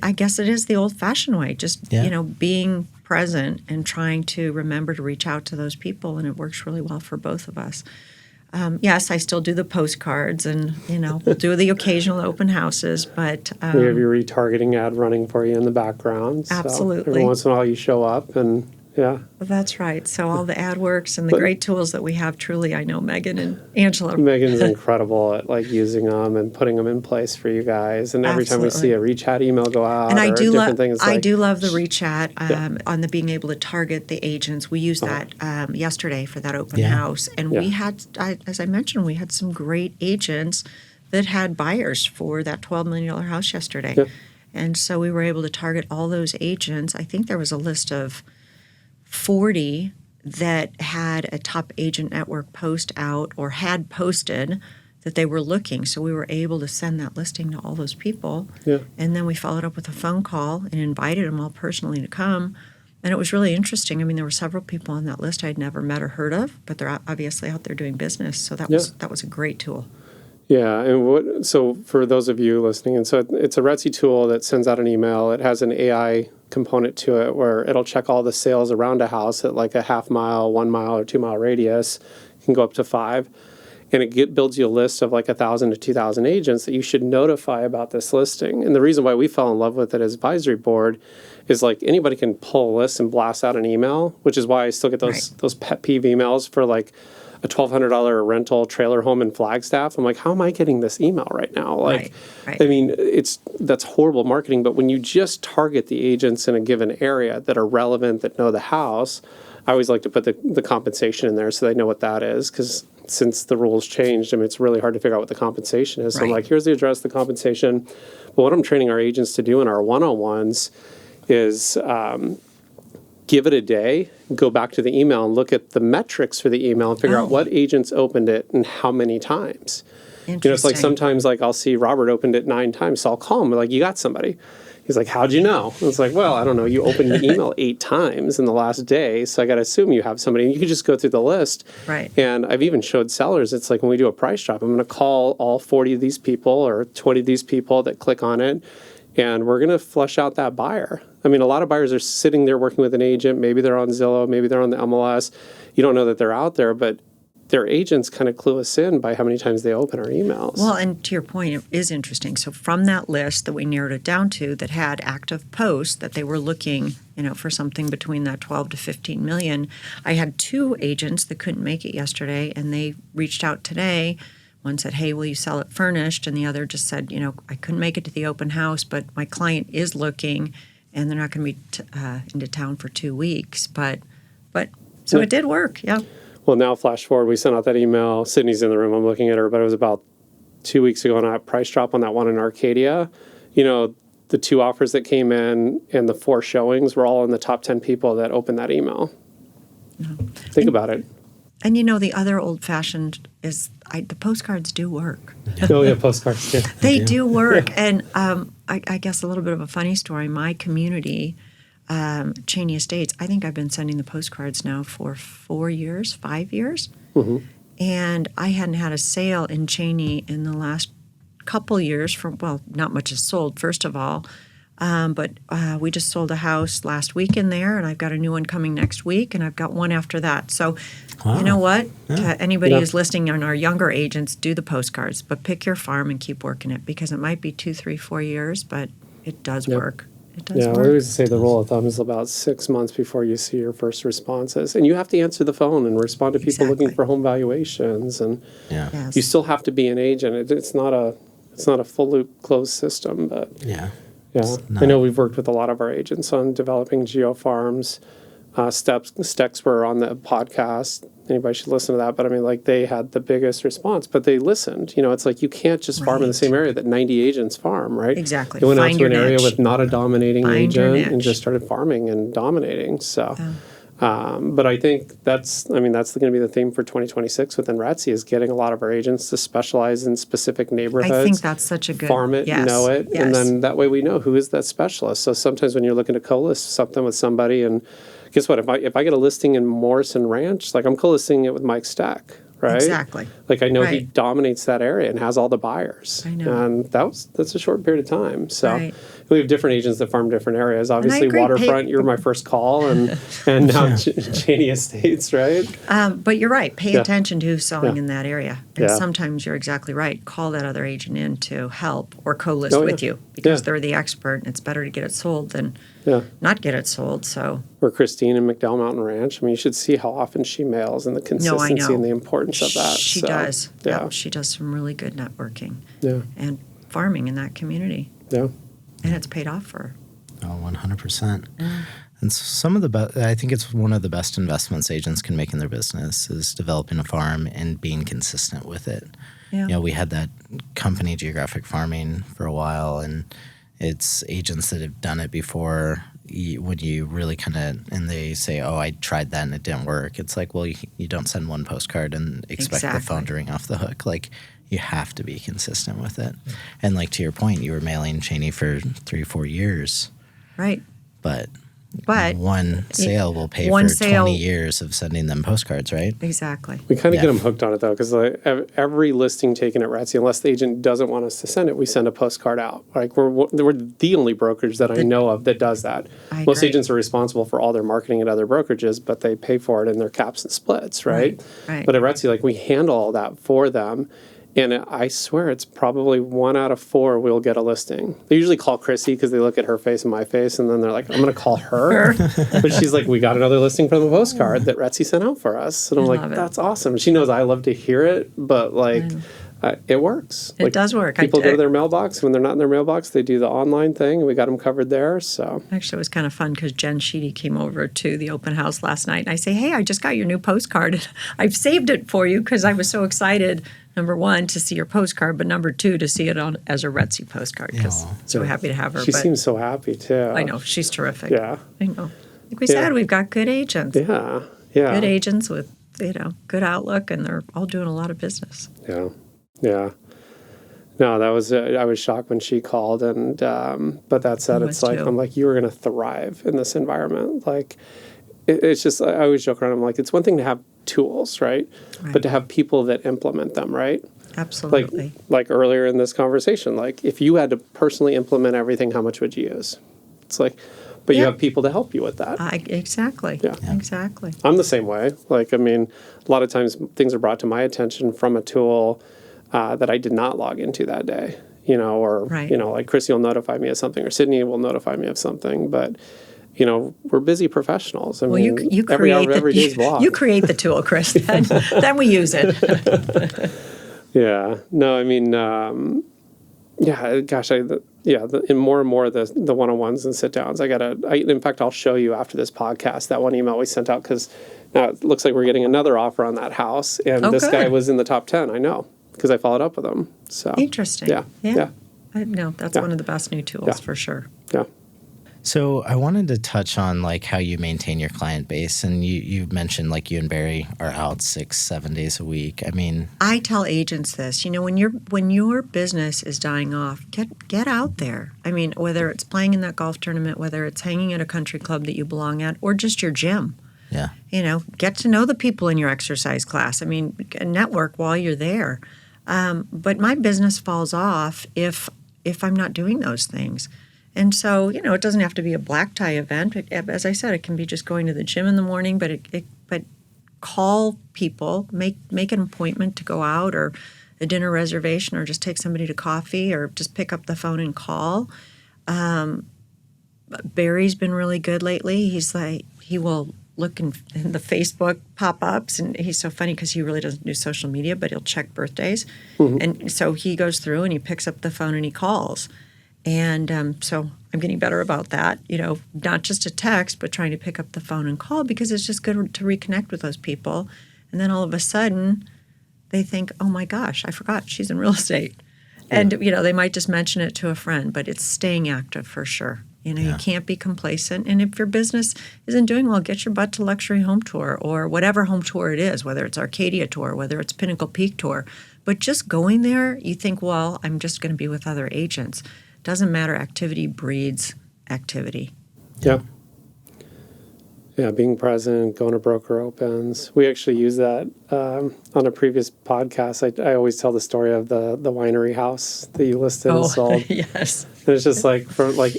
I guess it is the old-fashioned way, just, being present and trying to remember to reach out to those people. And it works really well for both of us. Yes, I still do the postcards and, we'll do the occasional open houses, but... we have your retargeting ad running for you in the background. Absolutely. So every once in a while you show up and... Yeah. That's right. So all the AdWorks and the great tools that we have, truly, I know Megan and Angela. Megan's incredible at like using them and putting them in place for you guys. And every time we see a ReChat email go out, and I do love the ReChat on the being able to target the agents. We used that yesterday for that open house, and we had, as I mentioned, we had some great agents that had buyers for that $12 million house yesterday, and so we were able to target all those agents. I think there was a list of 40 that had a top agent network post out or had posted that they were looking. So we were able to send that listing to all those people. Yeah. And then we followed up with a phone call and invited them all personally to come. And it was really interesting. I mean, there were several people on that list I'd never met or heard of, but they're obviously out there doing business. So that was a great tool. Yeah, and so for those of you listening, and so it's a RETSY tool that sends out an email. It has an AI component to it where it'll check all the sales around a house at like a half mile, 1 mile, or 2 mile radius. It can go up to 5. and it builds you a list of like 1,000 to 2,000 agents that you should notify about this listing. And the reason why we fell in love with it as advisory board is like anybody can pull a list and blast out an email, which is why I still get those pet peeve emails for like a $1,200 rental trailer home in Flagstaff. I'm like, how am I getting this email right now? Like, I mean, that's horrible marketing. But when you just target the agents in a given area that are relevant, that know the house, I always like to put the compensation in there so they know what that is. Because since the rules changed, I mean, it's really hard to figure out what the compensation is. So I'm like, here's the address, the compensation. But what I'm training our agents to do in our one-on-ones is give it a day, go back to the email and look at the metrics for the email and figure out what agents opened it and how many times. You know, it's like sometimes like I'll see Robert opened it 9 times, so I'll call him like, you got somebody. He's like, how'd you know? And it's like, well, I don't know. You opened the email 8 times in the last day, so I got to assume you have somebody. And you can just go through the list. Right. And I've even showed sellers, it's like when we do a price drop, I'm going to call all 40 of these people or 20 of these people that click on it, and we're going to flush out that buyer. I mean, a lot of buyers are sitting there working with an agent. Maybe they're on Zillow. Maybe they're on the MLS. You don't know that they're out there, but their agents kind of clue us in by how many times they open our emails. Well, and to your point, it is interesting. So from that list that we narrowed it down to that had active posts that they were looking, you know, for something between that 12 to 15 million, I had 2 agents that couldn't make it yesterday, and they reached out today. One said, hey, will you sell it furnished? And the other just said, you know, I couldn't make it to the open house, but my client is looking, and they're not going to be into town for 2 weeks. But so it did work, yeah. Well, now flash forward, we sent out that email. Sydney's in the room. I'm looking at her, but it was about 2 weeks ago on a price drop on that one in Arcadia. You know, the 2 offers that came in and the 4 showings were all in the top 10 people that opened that email. Think about it. And, you know, the other old-fashioned is the postcards do work. Oh, yeah, postcards, yeah. They do work. And I guess a little bit of a funny story. My community, Cheney Estates, I think I've been sending the postcards now for 4 years, 5 years. Mm-hmm. And I hadn't had a sale in Cheney in the last couple years. Well, not much has sold, first of all. But we just sold a house last week in there, and I've got a new one coming next week, and I've got one after that. So, you know what? To anybody who's listening on our younger agents, do the postcards, but pick your farm and keep working it, because it might be 2, 3, 4 years, but it does work. It does work. We always say the rule of thumb is about 6 months before you see your first responses. And you have to answer the phone and respond to people looking for home valuations. And you still have to be an agent. It's not a full loop closed system, but I know we've worked with a lot of our agents on developing geofarms. Stex were on the podcast. Anybody should listen to that. But I mean, like, they had the biggest response, but they listened. You know, it's like you can't just farm in the same area that 90 agents farm, right? Exactly. They went out to an area with not a dominating agent and just started farming and dominating. So, but I think that's going to be the theme for 2026 within RETSY, is getting a lot of our agents to specialize in specific neighborhoods. I think that's such a good farm it, know it, and then that way we know who is that specialist. So sometimes when you're looking to co-list something with somebody, and guess what? If I get a listing in Morrison Ranch, like I'm co-listing it with Mike Stack, right? Exactly. Like I know he dominates that area and has all the buyers. I know. And that's a short period of time. So we have different agents that farm different areas. Obviously, Waterfront, you were my first call, and now Cheney Estates, right? But you're right. Pay attention to who's selling in that area. And sometimes you're exactly right. Call that other agent in to help or co-list with you, because they're the expert, and it's better to get it sold than not get it sold. So, or Christine in McDowell Mountain Ranch. I mean, you should see how often she mails and the consistency and the importance of that. She does. Yeah, she does some really good networking. And farming in that community. Yeah. And it's paid off for her. Oh, 100%. And some of I think it's one of the best investments agents can make in their business is developing a farm and being consistent with it. Yeah. You know, we had that company, Geographic Farming, for a while, and it's agents that have done it before. When you really and they say, oh, I tried that and it didn't work. It's like, well, you don't send one postcard and expect the phone to ring off the hook. Like, you have to be consistent with it. And like, to your point, you were mailing Cheney for 3 or 4 years. Right. But But one sale will pay one for sale, 20 years of sending them postcards, right? Exactly. We kind of get them hooked on it, though, because like, every listing taken at RETSY, unless the agent doesn't want us to send it, we send a postcard out. Like we're the only brokerage that I know of that does that. Most agents are responsible for all their marketing at other brokerages, but they pay for it in their caps and splits, right? But at RETSY, like we handle all that for them. And I swear it's probably 1 out of 4 we'll get a listing. They usually call Chrissy because they look at her face and my face, and then they're like, I'm going to call her. But she's like, we got another listing from the postcard that RETSY sent out for us. And I'm like, that's awesome. She knows I love to hear it, but like, it works. It does work. People go to their mailbox. When they're not in their mailbox, they do the online thing, and we got them covered there. So actually, it was kind of fun because Jen Sheedy came over to the open house last night, and I say, hey, I just got your new postcard. I've saved it for you because I was so excited. Number 1, to see your postcard, but number 2, to see it on as a RETSY postcard. Because so happy to have her. She seems so happy too. I know, she's terrific. Yeah, I know. Like we said, we've got good agents. Yeah. Good agents with good outlook, and they're all doing a lot of business. Yeah. No, that was I was shocked when she called, and but that said, it's like I'm like, you are going to thrive in this environment. Like it's just, I always joke around. I'm like, it's one thing to have tools, right? But to have people that implement them, right? Absolutely. Like earlier in this conversation, like if you had to personally implement everything, how much would you use? It's like, but you have people to help you with that. Exactly. Yeah. Exactly. I'm the same way. Like, I mean, a lot of times things are brought to my attention from a tool that I did not log into that day, or, like Chrissy will notify me of something, or Sydney will notify me of something, but we're busy professionals. I mean, you every hour of create every day's blog. You create the tool, Chris. Then we use it. Yeah. No, I mean, gosh, and more the one-on-ones and sit-downs. In fact, I'll show you after this podcast that one email we sent out, because now it looks like we're getting another offer on that house, and this guy was in the top 10. I know, because I followed up with him. So interesting. Yeah. No, that's one of the best new tools for sure. Yeah. So I wanted to touch on like how you maintain your client base, and you mentioned like you and Barry are out 6-7 days a week. I mean, I tell agents this, when your business is dying off, get out there. I mean, whether it's playing in that golf tournament, whether it's hanging at a country club that you belong at, or just your gym. Yeah. Get to know the people in your exercise class. I mean, network while you're there. But my business falls off if I'm not doing those things. And so, it doesn't have to be a black tie event. As I said, it can be just going to the gym in the morning, but call people, make an appointment to go out, or a dinner reservation, or just take somebody to coffee, or just pick up the phone and call. Barry's been really good lately. He's like, he will look in the Facebook pop-ups, and he's so funny because he really doesn't do social media, but he'll check birthdays. Mm-hmm. And so he goes through and he picks up the phone and he calls. And so I'm getting better about that, not just a text, but trying to pick up the phone and call, because it's just good to reconnect with those people. And then all of a sudden they think, oh my gosh, I forgot she's in real estate. Yeah. And, they might just mention it to a friend, but it's staying active for sure. You can't be complacent. And if your business isn't doing well, get your butt to Luxury Home Tour, or whatever home tour it is, whether it's Arcadia Tour, whether it's Pinnacle Peak Tour. But just going there, you think, well, I'm just going to be with other agents. Doesn't matter. Activity breeds activity. Yeah. Yeah, being present, going to broker opens. We actually use that on a previous podcast. I always tell the story of the winery house that you listed and sold. Yes. And it's just like,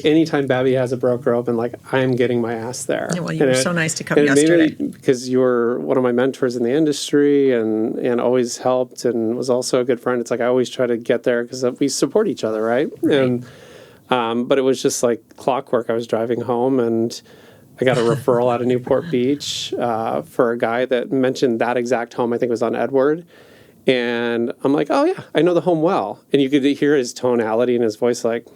anytime Babbi has a broker open, like, I'm getting my ass there. Yeah, well, you were so nice to come yesterday. Maybe because you were one of my mentors in the industry and always helped and was also a good friend. It's like I always try to get there because we support each other, right? And but it was just like clockwork. I was driving home and I got a referral out of Newport Beach for a guy that mentioned that exact home. I think it was on Edward. And I'm like, oh, yeah, I know the home well. And you could hear his tonality and his voice like,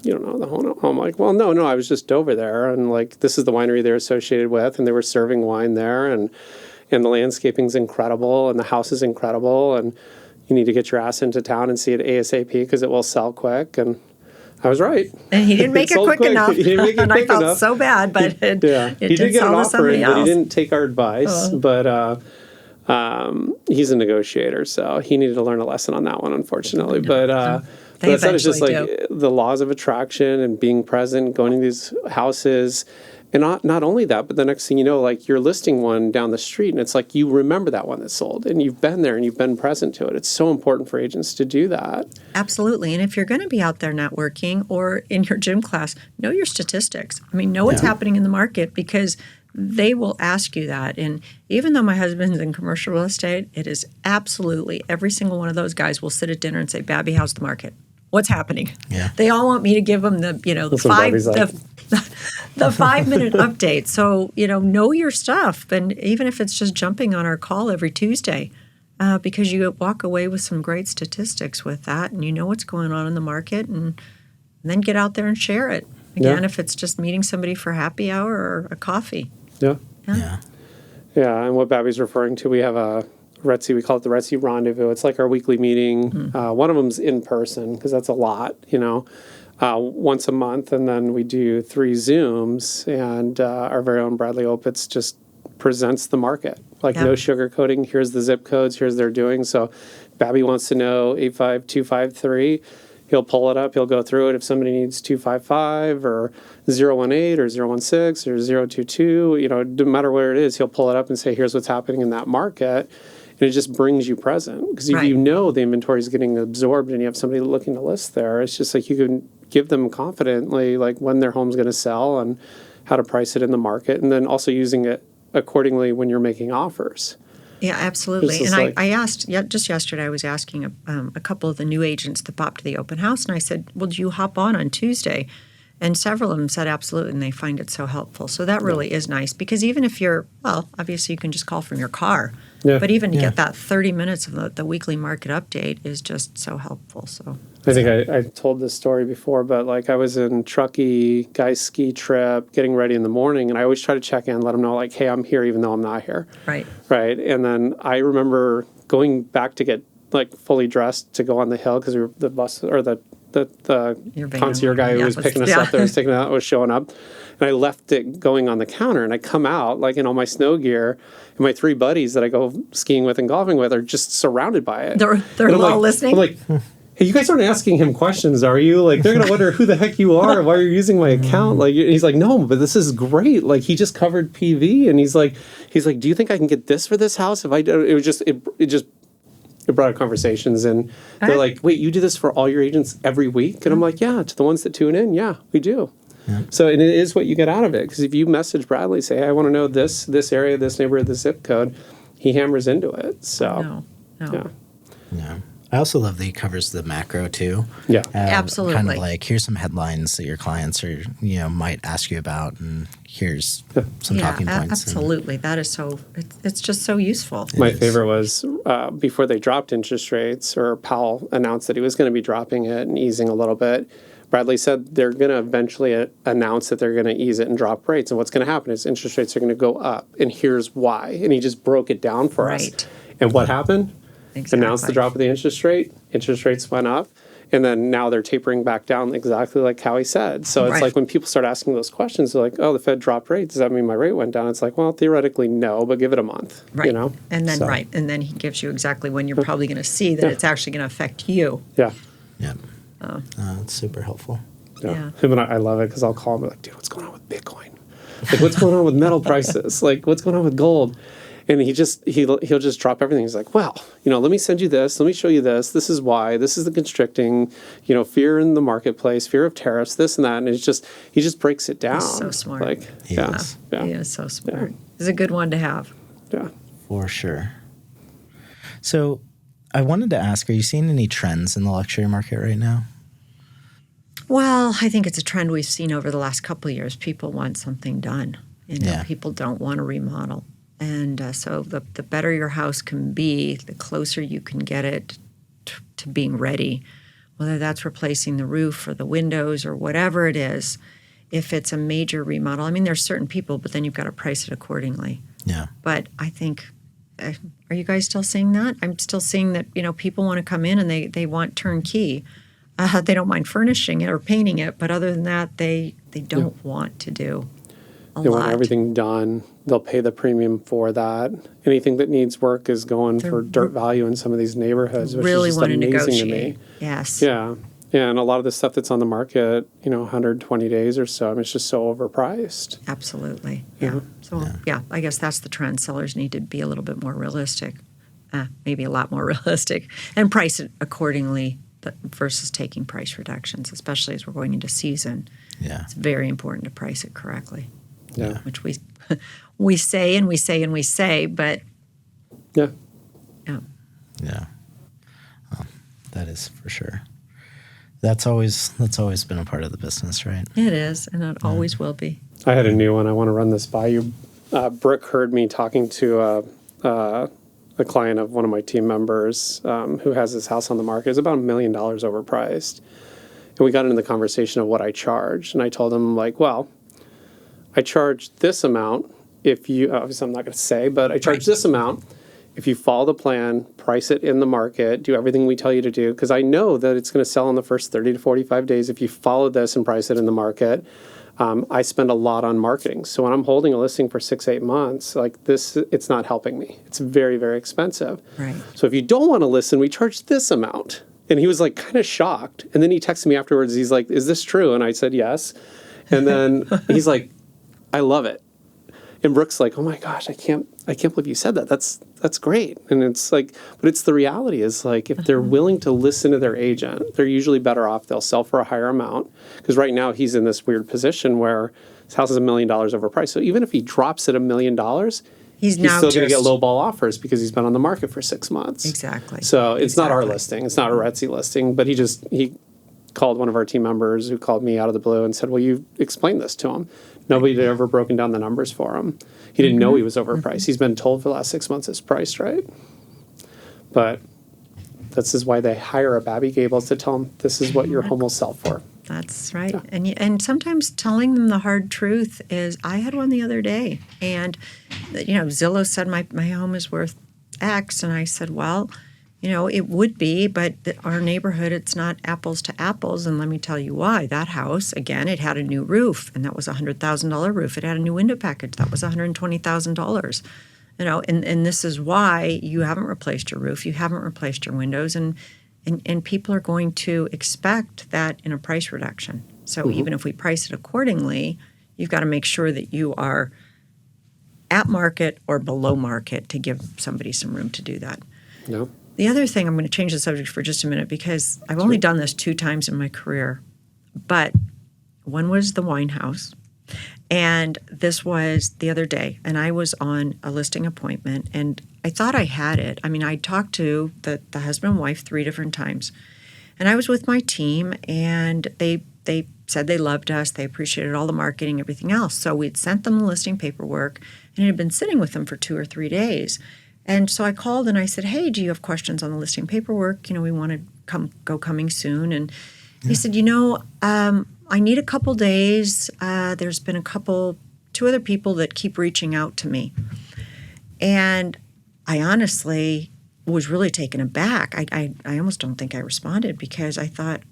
you don't know the home. I'm like, well, no, I was just over there. And like, this is the winery they're associated with. And they were serving wine there. And the landscaping's incredible. And the house is incredible. And you need to get your ass into town and see it ASAP because it will sell quick. And I was right. And he didn't make it quick enough. He didn't make it and quick I felt enough. so bad, but it he did get an offer, but he didn't take our advice. But he's a negotiator, so he needed to learn a lesson on that one, unfortunately. But it's just like the laws of attraction and being present, going to these houses, And not only that, but the next thing you know, like you're listing one down the street and it's like you remember that one that sold and you've been there and you've been present to it. It's so important for agents to do that. Absolutely. And if you're going to be out there networking or in your gym class, know your statistics. I mean, know what's happening in the market because they will ask you that. And even though my husband's in commercial real estate, it is absolutely every single one of those guys will sit at dinner and say, Babbi, how's the market? What's happening? Yeah. They all want me to give them the 5-minute update. So, know your stuff. And even if it's just jumping on our call every Tuesday, because you walk away with some great statistics with that and you know what's going on in the market and then get out there and share it. Again, if it's just meeting somebody for happy hour or a coffee. Yeah. And what Babbi's referring to, we have a RETSY, we call it the RETSY Rendezvous. It's like our weekly meeting. One of them's in person because that's a lot, once a month. And then we do 3 Zooms and our very own Bradley Opitz just presents the market. Like no sugarcoating. Here's the zip codes. Here's they're doing. So Babbi wants to know 85253. He'll pull it up. He'll go through it. If somebody needs 255 or 018 or 016 or 022, no matter where it is, he'll pull it up and say, here's what's happening in that market. And it just brings you present. Because if you know the inventory is getting absorbed and you have somebody looking to list there, it's just like you can give them confidently like when their home's going to sell and how to price it in the market. And then also using it accordingly when you're making offers. Yeah, absolutely. And I asked, just yesterday, I was asking a couple of the new agents that popped to the open house, and I said, well, do you hop on Tuesday? And several of them said absolutely, and they find it so helpful. So that really is nice because even if you're, obviously you can just call from your car, but even to get that 30 minutes of the weekly market update is just so helpful. So I think I told this story before, but like I was in Truckee, guy's ski trip, getting ready in the morning, and I always try to check in, let them know like, hey, I'm here even though I'm not here. Right. And then I remember going back to get like fully dressed to go on the hill because the bus or the concierge guy who was picking us up there was showing up. And I left it going on the counter and I come out like in all my snow gear and my 3 buddies that I go skiing with and golfing with are just surrounded by it. They're all listening? I'm like, hey, you guys aren't asking him questions, are you? Like, they're going to wonder who the heck you are, why you're using my account. Like, he's like, no, but this is great. Like, he just covered PV, and he's like, do you think I can get this for this house? If I do, it brought up conversations, and they're like, wait, you do this for all your agents every week? And I'm like, yeah, to the ones that tune in, yeah, we do. Yeah. So, and it is what you get out of it, because if you message Bradley, say, hey, I want to know this area, this neighborhood, this zip code, he hammers into it. So, yeah. I also love that he covers the macro too. Yeah, absolutely. Kind of like, here's some headlines that your clients are, might ask you about, and here's some talking points. Absolutely. That is so. It's just so useful. My favorite was before they dropped interest rates, or Powell announced that he was going to be dropping it and easing a little bit. Bradley said they're going to eventually announce that they're going to ease it and drop rates, and what's going to happen is interest rates are going to go up, and here's why. And he just broke it down for us. And what happened? Exactly. Announced the drop of the interest rates went up, and then now they're tapering back down exactly like how he said. So it's like when people start asking those questions, they're like, oh, the Fed dropped rates. Does that mean my rate went down? It's like, well, theoretically, no, but give it a month. Right. And then, and then he gives you exactly when you're probably going to see that it's actually going to affect you. Yeah. Yeah. It's super helpful. Yeah. Him and I love it because I'll call him and be like, dude, what's going on with Bitcoin? Like, what's going on with metal prices? Like, what's going on with gold? And he'll just drop everything. He's like, well, let me send you this. Let me show you this. This is why. This is the constricting, fear in the marketplace, fear of tariffs, this and that. And he just breaks it down. He's so smart. Like, he is so smart. Yeah. He's a good one to have. Yeah. For sure. So I wanted to ask, are you seeing any trends in the luxury market right now? Well, I think it's a trend we've seen over the last couple of years. People want something done. People don't want to remodel. And so the better your house can be, the closer you can get it to being ready, whether that's replacing the roof or the windows or whatever it is. If it's a major remodel, I mean, there's certain people, but then you've got to price it accordingly. Yeah. But I think, are you guys still seeing that? I'm still seeing that, people want to come in and they want turnkey. They don't mind furnishing it or painting it, but other than that, they don't want to do They want everything done. They'll pay the premium for that. Anything that needs work is going for dirt value in some of these neighborhoods, which really is just want to amazing negotiate. to me. Yes. Yeah. Yeah, and a lot of the stuff that's on the market, 120 days or so, I mean, it's just so overpriced. Absolutely. Yeah. So, I guess that's the trend. Sellers need to be a little bit more realistic, maybe a lot more realistic, and price it accordingly versus taking price reductions, especially as we're going into season. Yeah. It's very important to price it correctly. Yeah. Which we say and we say and we say, but yeah. Yeah. Yeah. Well, that is for sure. That's always been a part of the business, right? It is, and it always will be. I had a new one. I want to run this by you. Brooke heard me talking to a client of one of my team members who has his house on the market. It's about $1 million overpriced. And we got into the conversation of what I charged. And I told him, well, I charge this amount if you, obviously I'm not going to say, but I charge this amount if you follow the plan, price it in the market, do everything we tell you to do, because I know that it's going to sell in the first 30 to 45 days if you follow this and price it in the market. I spend a lot on marketing. So when I'm holding a listing for 6-8 months, it's not helping me. It's very, very expensive. Right. So if you don't want to listen, we charge this amount. And he was kind of shocked. And then he texted me afterwards. He's like, is this true? And I said, yes. And then he's like, I love it. And Brooke's like, oh my gosh, I can't believe you said that. That's great. And it's but it's the reality is if they're willing to listen to their agent, they're usually better off. They'll sell for a higher amount. Because right now he's in this weird position where his house is $1 million overpriced. So even if he drops it $1 million, he's still going to get low ball offers because he's been on the market for 6 months. Exactly. So it's not our listing. It's not a RETSY listing. But he called one of our team members who called me out of the blue and said, well, you explained this to him. Nobody had ever broken down the numbers for him. He didn't know he was overpriced. He's been told for the last 6 months it's priced right. But this is why they hire a Babbi Gabel to tell them this is what your home will sell for. That's right. Yeah. And sometimes telling them the hard truth is, I had one the other day, and Zillow said my home is worth X, and I said, well, it would be, but our neighborhood, it's not apples to apples. And let me tell you why. That house, again, it had a new roof, and that was a $100,000 roof. It had a new window package. That was $120,000. And this is why you haven't replaced your roof. You haven't replaced your windows. And people are going to expect that in a price reduction. So even if we price it accordingly, you've got to make sure that you are at market or below market to give somebody some room to do that. No. The other thing, I'm going to change the subject for just a minute because I've only done this 2 times in my career, but one was the wine house, and this was the other day, and I was on a listing appointment, and I thought I had it. I mean, I talked to the husband and wife 3 different times, and I was with my team, and they said they loved us, they appreciated all the marketing, everything else. So we'd sent them the listing paperwork, and it had been sitting with them for 2 or 3 days. And so I called and I said, hey, do you have questions on the listing paperwork? We want to go coming soon. And he said, I need a couple days. There's been 2 other people that keep reaching out to me. And I honestly was really taken aback. I almost don't think I responded because I thought,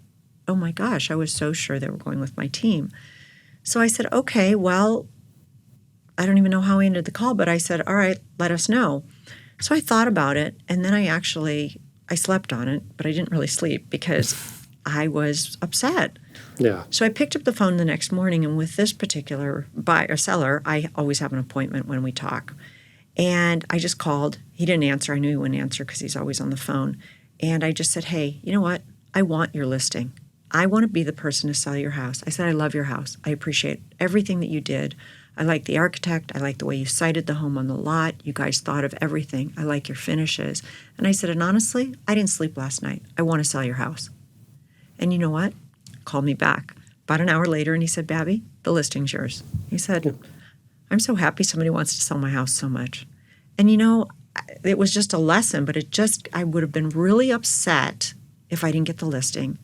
oh my gosh, I was so sure they were going with my team. So I said, okay, well, I don't even know how I ended the call, but I said, all right, let us know. So I thought about it, and then I slept on it, but I didn't really sleep because I was upset. Yeah. So I picked up the phone the next morning, and with this particular seller, I always have an appointment when we talk. And I just called. He didn't answer. I knew he wouldn't answer because he's always on the phone. And I just said, hey, you know what? I want your listing. I want to be the person to sell your house. I said, I love your house. I appreciate everything that you did. I like the architect. I like the way you sited the home on the lot. You guys thought of everything. I like your finishes. And I said, and honestly, I didn't sleep last night. I want to sell your house. And you know what? Called me back about an hour later, and he said, Babbi, the listing's yours. He said, I'm so happy somebody wants to sell my house so much. And it was just a lesson, but I would have been really upset if I didn't get the listing.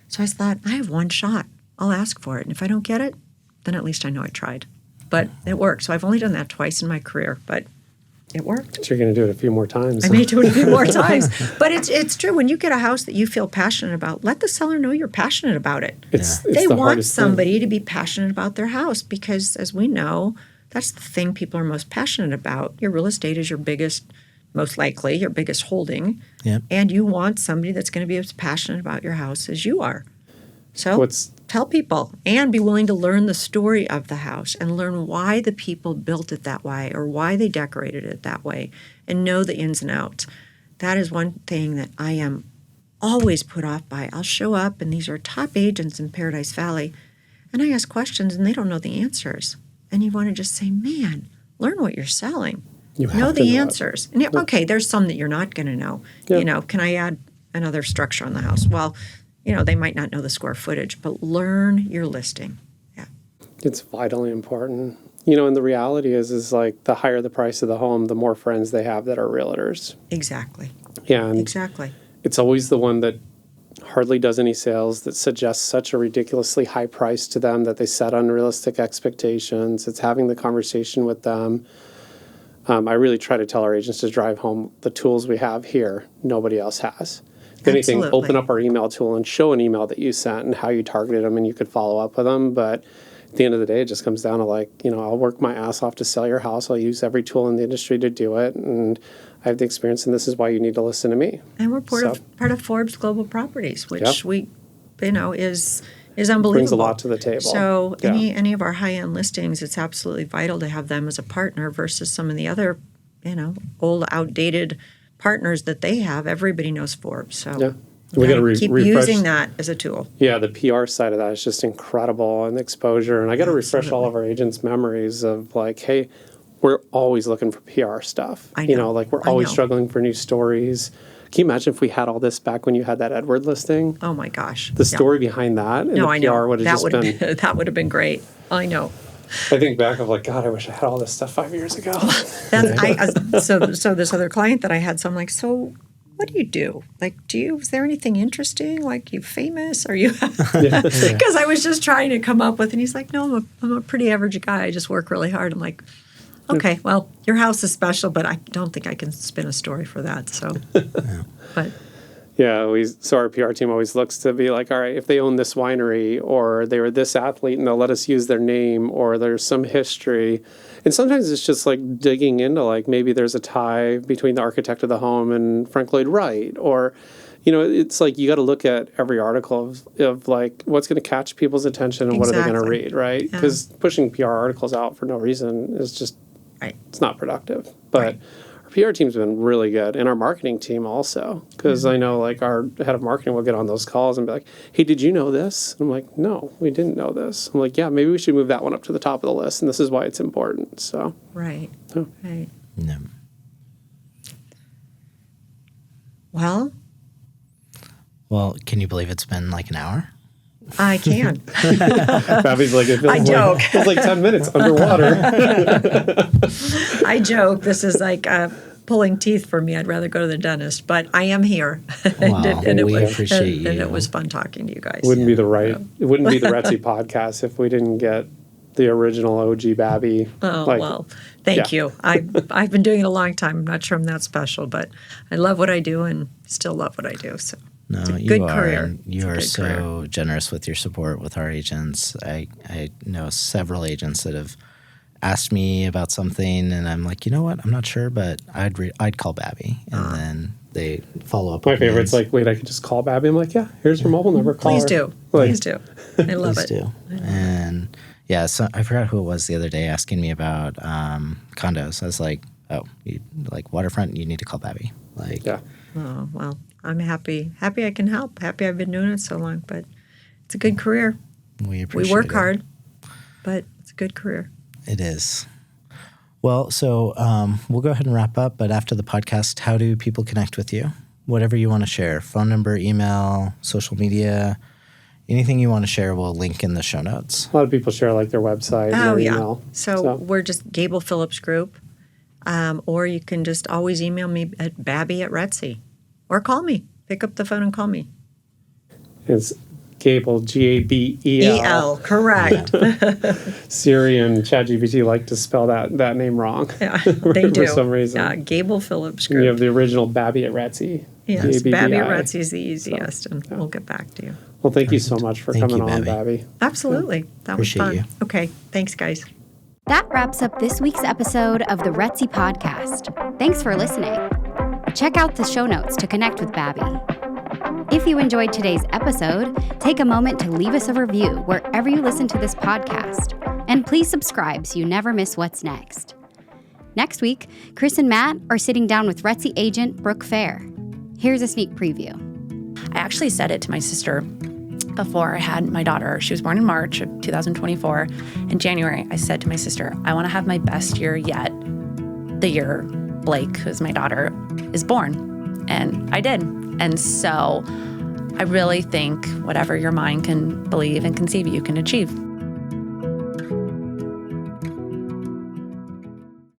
So I thought, I have one shot. I'll ask for it. And if I don't get it, then at least I know I tried. But it worked. So I've only done that twice in my career, but it worked. So you're going to do it a few more times. I may do it a few more times. But it's true. When you get a house that you feel passionate about, let the seller know you're passionate about it. They want somebody to be passionate about their house because, as we know, that's the thing people are most passionate about. Your real estate is your biggest, most likely, your biggest holding. Yep. And you want somebody that's going to be as passionate about your house as you are. So tell people and be willing to learn the story of the house and learn why the people built it that way or why they decorated it that way and know the ins and outs. That is one thing that I am always put off by. I'll show up, and these are top agents in Paradise Valley, and I ask questions, and they don't know the answers. And you want to just say, man, learn what you're selling. You know the answers. And okay, there's some that you're not going to know. Yeah. Can I add another structure on the house? Well, they might not know the square footage, but learn your listing. Yeah. It's vitally important. And the reality is like the higher the price of the home, the more friends they have that are realtors. Exactly. And exactly. It's always the one that hardly does any sales, that suggests such a ridiculously high price to them that they set unrealistic expectations. It's having the conversation with them. I really try to tell our agents to drive home the tools we have here, nobody else has. If anything, open up our email tool and show an email that you sent and how you targeted them, and you could follow up with them. But at the end of the day, it just comes down to I'll work my ass off to sell your house. I'll use every tool in the industry to do it. And I have the experience, and this is why you need to listen to me. And we're part of Forbes Global Properties, which is unbelievable. Brings a lot to the table. So any of our high-end listings, it's absolutely vital to have them as a partner versus some of the other, old, outdated partners that they have. Everybody knows Forbes. So we got to keep using that as a tool. Yeah, the PR side of that is just incredible, and the exposure. And I got to refresh all of our agents' memories of hey, we're always looking for PR stuff. I know. We're always struggling for new stories. Can you imagine if we had all this back when you had that Edward listing? Oh my gosh. The story behind that and the PR would have just been... That would have been great. I know. I think back of God, I wish I had all this stuff 5 years ago. So this other client that I had, so I'm like, so what do you do? Is there anything interesting? You famous? Are you? Because I was just trying to come up with, and he's like, no, I'm a pretty average guy. I just work really hard. I'm like, okay, well, your house is special, but I don't think I can spin a story for that. So, but so our PR team always looks to be all right, if they own this winery or they were this athlete and they'll let us use their name or there's some history. And sometimes it's just digging into maybe there's a tie between the architect of the home and Frank Lloyd Wright, or it's you got to look at every article of what's going to catch people's attention and what are they going to read, right? Because pushing PR articles out for no reason is just it's not productive. But our PR team's been really good, and our marketing team also, because I know our head of marketing will get on those calls and be like, hey, did you know this? And I'm like, no, we didn't know this. I'm like, yeah, maybe we should move that one up to the top of the list, and this is why it's important. So right. No. Well, can you believe it's been an hour? I can. Babbi's it feels I joke. It feels 10 minutes underwater. I joke. This is pulling teeth for me. I'd rather go to the dentist, but I am here. Wow, we appreciate you. And it was fun talking to you guys. It wouldn't be the RETSY podcast if we didn't get the original OG Babbi. Oh, well, thank you. I've been doing it a long time. I'm not sure I'm that special, but I love what I do and still love what I do. So. No, you are. Career. You are so generous with your support with our agents. I know several agents that have asked me about something, and I'm like, you know what? I'm not sure, but I'd call Babbi, and then they follow up. My favorite's wait, I could just call Babbi. I'm like, yeah, here's her mobile number. Call Please her. Do. Please do. I love Please it. Do. And so I forgot who it was the other day asking me about condos. I was like, oh, you Waterfront, you need to call Babbi. Oh, well, I'm happy I can help. Happy I've been doing it so long, but it's a good career. We appreciate it. We work hard, but it's a good career. It is. Well, so we'll go ahead and wrap up, but after the podcast, how do people connect with you? Whatever you want to share, phone number, email, social media, anything you want to share, we'll link in the show notes. A lot of people share their website and their email. So we're just Gabel Phillips Group, or you can just always email me at Babbi@RETSY. Or call me. Pick up the phone and call me. It's Gabel, Gabel. E-L, correct. Siri and ChatGPT like to spell that name wrong. Yeah, they do. For some reason. Yeah, Gabel Phillips Group. And you have the original Babbi@RETSY. Yes, Babbi@RETSY is the easiest, and we'll get back to you. Well, thank you so much for coming on, Babbi. Absolutely. That was fun. You. Okay, thanks, guys. That wraps up this week's episode of the RETSY Podcast. Thanks for listening. Check out the show notes to connect with Babbi. If you enjoyed today's episode, take a moment to leave us a review wherever you listen to this podcast. And please subscribe so you never miss what's next. Next week, Chris and Matt are sitting down with RETSY agent Brooke Fair. Here's a sneak preview. I actually said it to my sister before I had my daughter. She was born in March of 2024. In January, I said to my sister, I want to have my best year yet, the year Blake, who's my daughter, is born. And I did. And so I really think whatever your mind can believe and conceive, you can achieve.